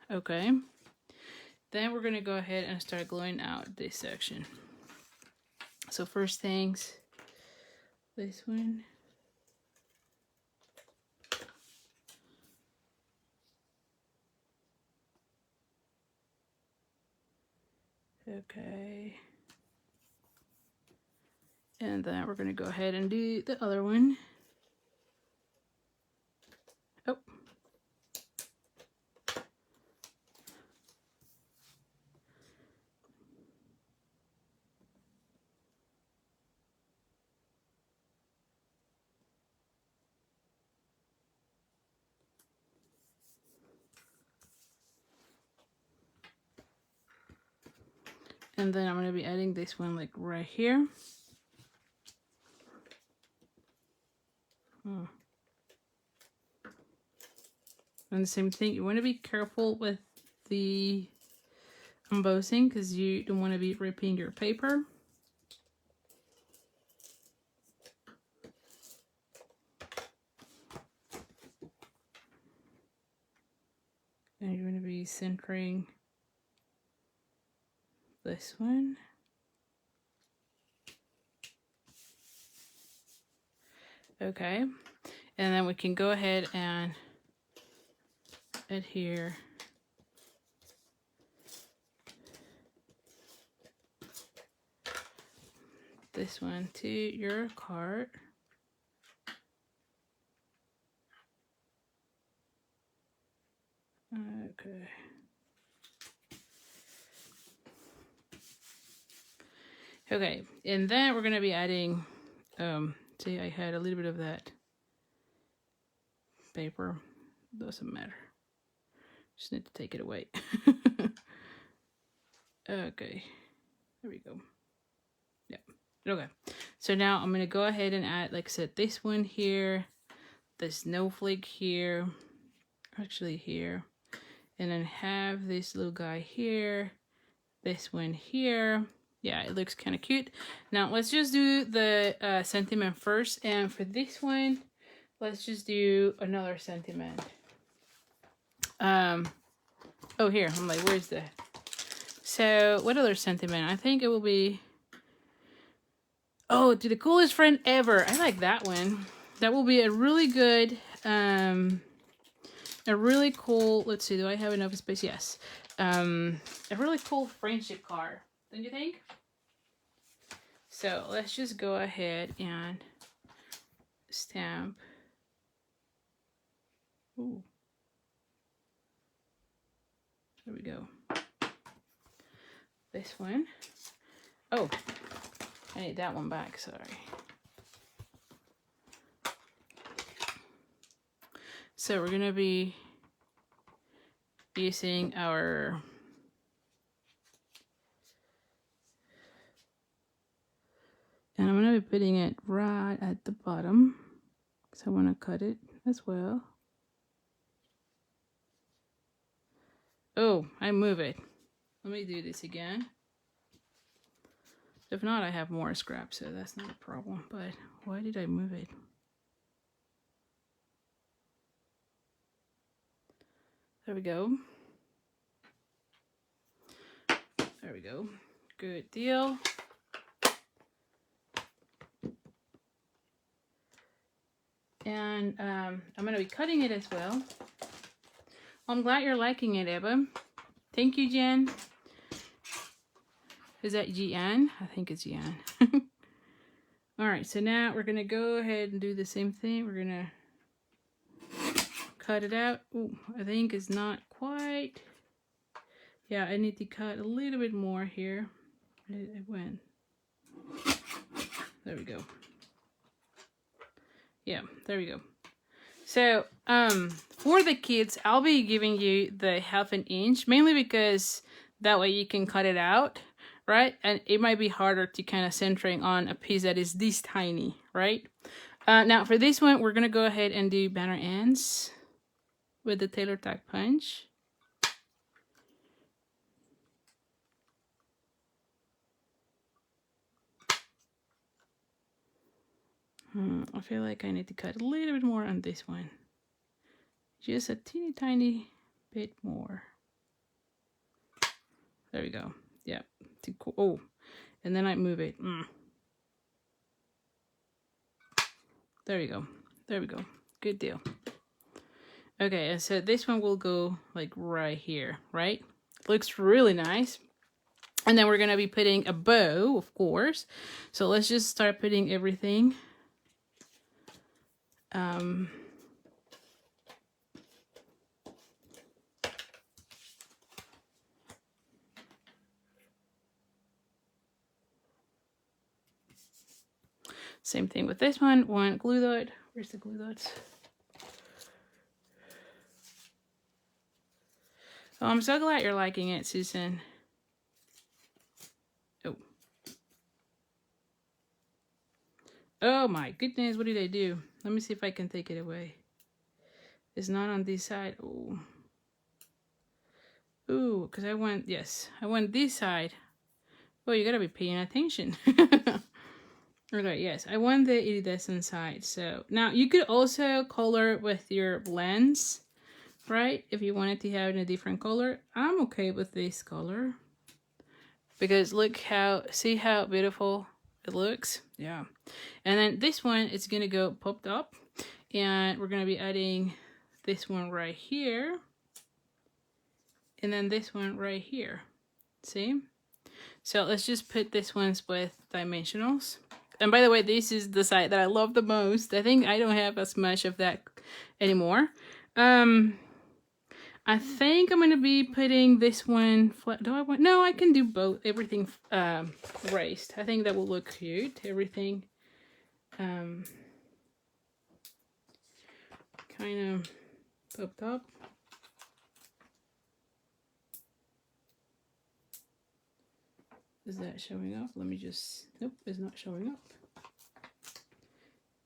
Okay. Then we're gonna go ahead and start gluing out this section. So first things, this one. Okay. And then we're gonna go ahead and do the other one. Oh. And then I'm going to be adding this one like right here. And the same thing, you want to be careful with the embossing because you don't want to be ripping your paper. And you're going to be centering this one. Okay, and then we can go ahead and adhere this one to your card. Okay. Okay, and then we're going to be adding, see, I had a little bit of that paper. Doesn't matter. Just need to take it away. Okay, there we go. Yeah, okay. So now I'm going to go ahead and add, like I said, this one here, the snowflake here, actually here, and then have this little guy here, this one here. Yeah, it looks kind of cute. Now let's just do the sentiment first, and for this one, let's just do another sentiment. Oh, here, I'm like, where's the... So, what other sentiment? I think it will be... Oh, to the coolest friend ever. I like that one. That will be a really good, a really cool... Let's see, do I have enough space? Yes. A really cool friendship card. Don't you think? So, let's just go ahead and stamp. Ooh. There we go. This one. Oh, I need that one back, sorry. So we're gonna be using our and I'm gonna be putting it right at the bottom. So I wanna cut it as well. Oh, I move it. Let me do this again. If not, I have more scrap, so that's not a problem. But why did I move it? There we go. There we go. Good deal. And I'm going to be cutting it as well. I'm glad you're liking it, Eva. Thank you, Jen. Is that Gian? I think it's Gian. All right, so now we're going to go ahead and do the same thing. We're going to cut it out. Ooh, I think it's not quite. Yeah, I need to cut a little bit more here. It went. There we go. Yeah, there we go. So, for the kids, I'll be giving you the 1/2 inch, mainly because that way you can cut it out, right? And it might be harder to kind of centering on a piece that is this tiny, right? Now, for this one, we're going to go ahead and do banner ends with the tailor tack punch. I feel like I need to cut a little bit more on this one. Just a teeny tiny bit more. There we go. Yeah. Oh, and then I move it. There we go. There we go. Good deal. Okay, and so this one will go like right here, right? Looks really nice. And then we're going to be putting a bow, of course. So let's just start putting everything. Same thing with this one. One glue dot. Where's the glue dots? Oh, I'm so glad you're liking it, Susan. Oh. Oh my goodness, what did I do? Let me see if I can take it away. It's not on this side. Oh. Ooh, because I went this side. Oh, you gotta be paying attention. Okay, yes, I want the iridescent side. So now you could also color with your blends, right? If you wanted to have it in a different color. I'm okay with this color. Because see how beautiful it looks? Yeah. And then this one is gonna go popped up. And we're gonna be adding this one right here. And then this one right here. See? So let's just put this ones with dimensionals. And by the way, this is the side that I love the most. I think I don't have as much of that anymore. I think I'm going to be putting this one flat. No, I can do both. Everything raised. I think that will look cute. Everything kind of popped up. Is that showing up? Let me just, nope, it's not showing up.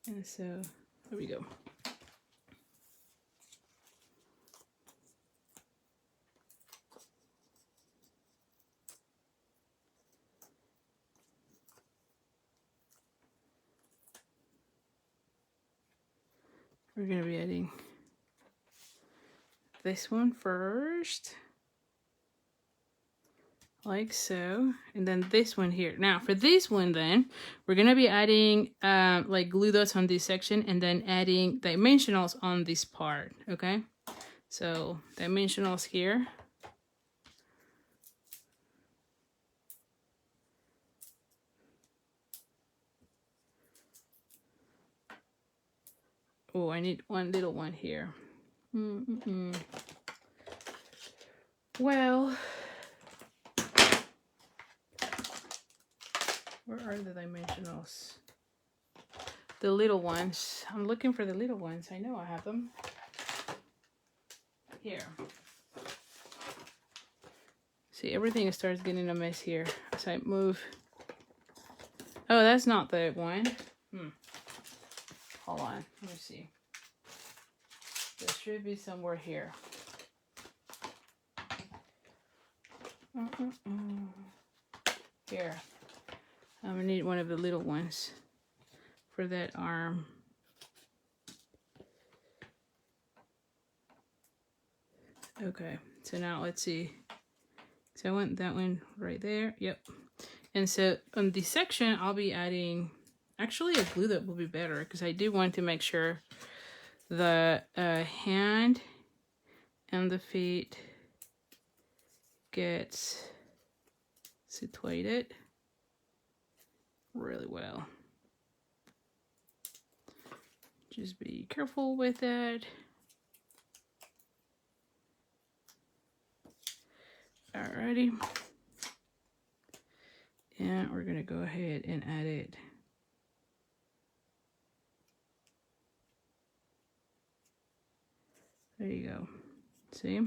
And so, there we go. We're gonna be adding this one first. Like so, and then this one here. Now for this one then, we're gonna be adding like glue dots on this section and then adding dimensionals on this part, okay? So dimensionals here. Oh, I need one little one here. Well, where are the dimensionals? The little ones. I'm looking for the little ones. I know I have them. Here. See, everything starts getting a mess here as I move. Oh, that's not the one. Hold on. Let me see. There should be somewhere here. Here. I'm gonna need one of the little ones for that arm. Okay, so now let's see So I want that one right there. Yep. And so on this section, I'll be adding, actually a glue that will be better because I do want to make sure the hand and the feet gets situated really well. Just be careful with that. Alrighty. And we're gonna go ahead and add it. There you go. See?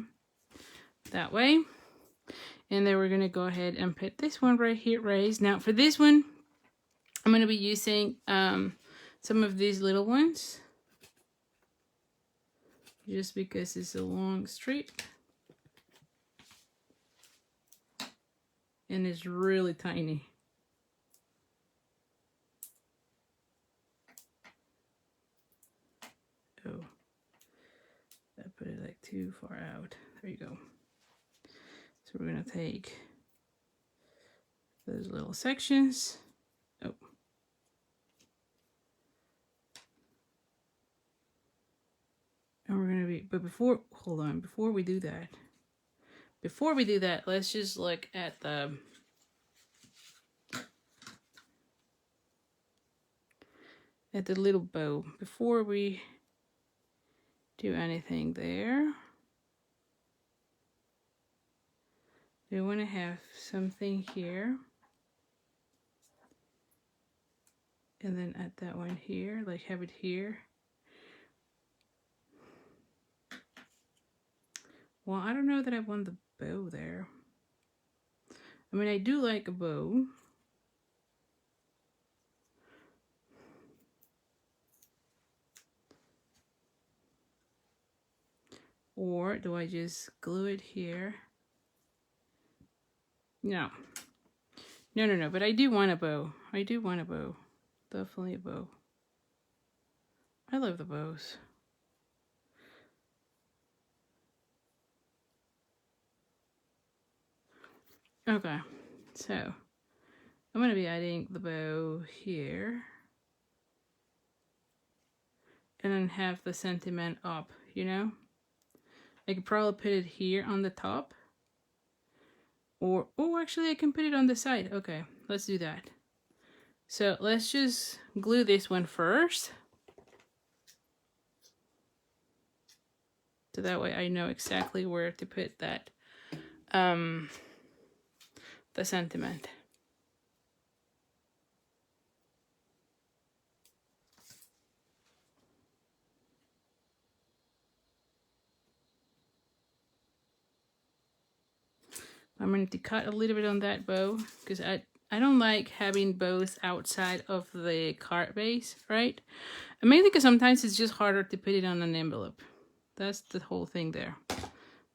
That way. And then we're gonna go ahead and put this one right here raised. Now for this one, I'm gonna be using some of these little ones. Just because it's a long strip. And it's really tiny. Oh, I put it like too far out. There you go. So we're gonna take those little sections. Oh. And we're gonna be, but before, hold on, before we do that, let's just look at the little bow before we do anything there. We want to have something here, and then add that one here, like have it here. Well, I don't know that I want the bow there. I mean, I do like a bow. Or do I just glue it here? No. No, but I do want a bow. I do want a bow. Definitely a bow. I love the bows. Okay, so I'm going to be adding the bow here. And then have the sentiment up, you know? I could probably put it here on the top. Or, oh, actually I can put it on the side. Okay, let's do that. So let's just glue this one first. So that way I know exactly where to put that, the sentiment. I'm going to cut a little bit on that bow because I don't like having bows outside of the card base, right? And mainly because sometimes it's just harder to put it on an envelope. That's the whole thing there.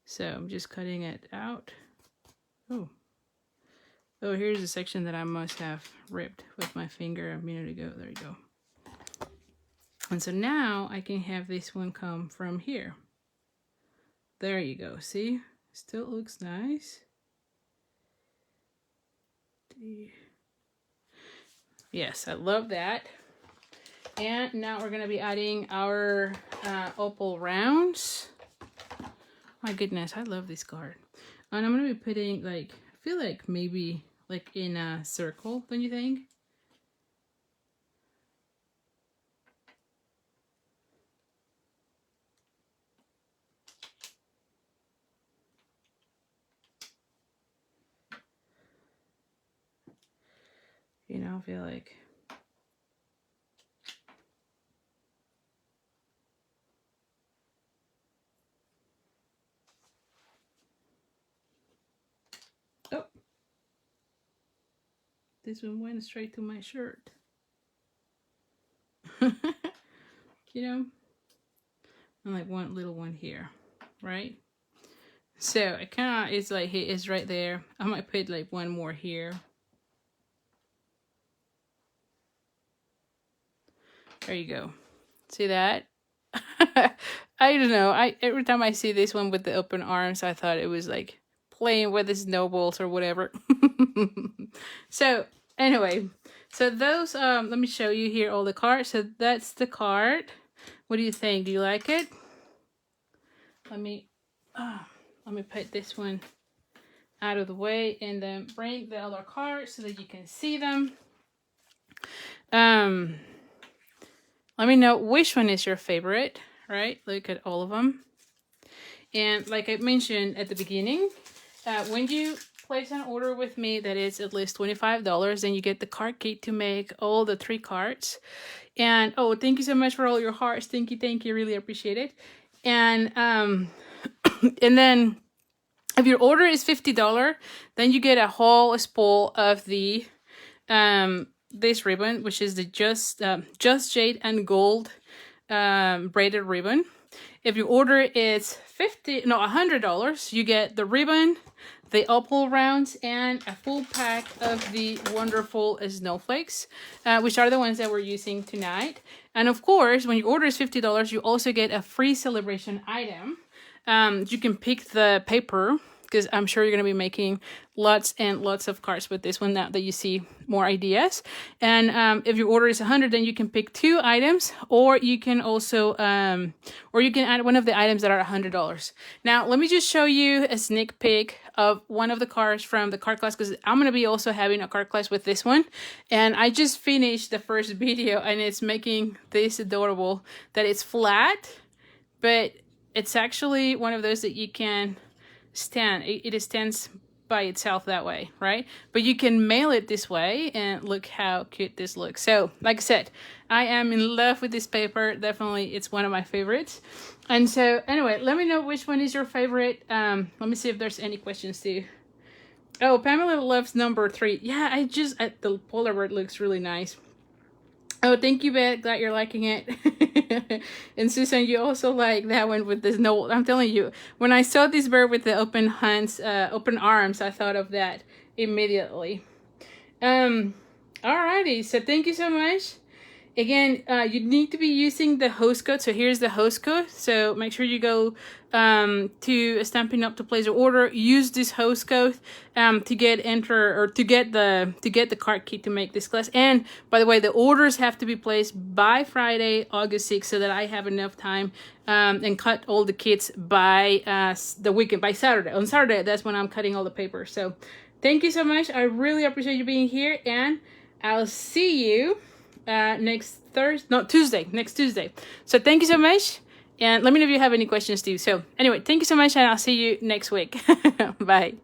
So I'm just cutting it out. Oh, here's a section that I must have ripped with my finger a minute ago. There you go. And so now I can have this one come from here. There you go. See? Still looks nice. Yes, I love that. And now we're going to be adding our opal rounds. My goodness, I love this card. And I'm going to be putting, like, I feel like maybe like in a circle, don't you think? You know, I feel like oh, this one went straight to my shirt. You know, and like one little one here, right? So I kind of, it's like it's right there. I might put like one more here. There you go. See that? I don't know. Every time I see this one with the open arms, I thought it was like playing with the snowballs or whatever. So anyway, so those, let me show you here all the cards. So that's the card. What do you think? Do you like it? Let me put this one out of the way and then bring the other cards so that you can see them. Let me know which one is your favorite, right? Look at all of them. And like I mentioned at the beginning, when you place an order with me that is at least $25, then you get the card kit to make all the 3 cards. And oh, thank you so much for all your hearts. Thank you. Really appreciate it. And and then if your order is $50, then you get a whole spool of the this ribbon, which is the Just Jade and Gold braided ribbon. If your order is $100, you get the ribbon, the opal rounds, and a full pack of the wonderful snowflakes, which are the ones that we're using tonight. And of course, when your order is $50, you also get a free celebration item. You can pick the paper, because I'm sure you're going to be making lots and lots of cards with this one now that you see more ideas. And if your order is 100, then you can pick 2 items, or you can also, or you can add one of the items that are $100. Now, let me just show you a sneak peek of one of the cards from the card class, because I'm going to be also having a card class with this one. And I just finished the first video, and it's making this adorable, that it's flat, but it's actually one of those that you can stand. It stands by itself that way, right? But you can mail it this way, and look how cute this looks. So like I said, I am in love with this paper. Definitely, it's one of my favorites. And so anyway, let me know which one is your favorite. Let me see if there's any questions too. Oh, Pamela loves number 3. Yeah, the polar bear looks really nice. Oh, thank you, Beth. Glad you're liking it. And Susan, you also like that one with the snow. I'm telling you, when I saw this bird with the open hands, open arms, I thought of that immediately. Alrighty, so thank you so much. Again, you need to be using the host code. So here's the host code. So make sure you go to Stampin' Up to place your order. Use this host code to get the card kit to make this class. And by the way, the orders have to be placed by Friday, August 6th, so that I have enough time and cut all the kits by the weekend, by Saturday. On Saturday, that's when I'm cutting all the paper. So thank you so much. I really appreciate you being here, and I'll see you next Tuesday. So thank you so much, and let me know if you have any questions too. So anyway, thank you so much, and I'll see you next week. Bye.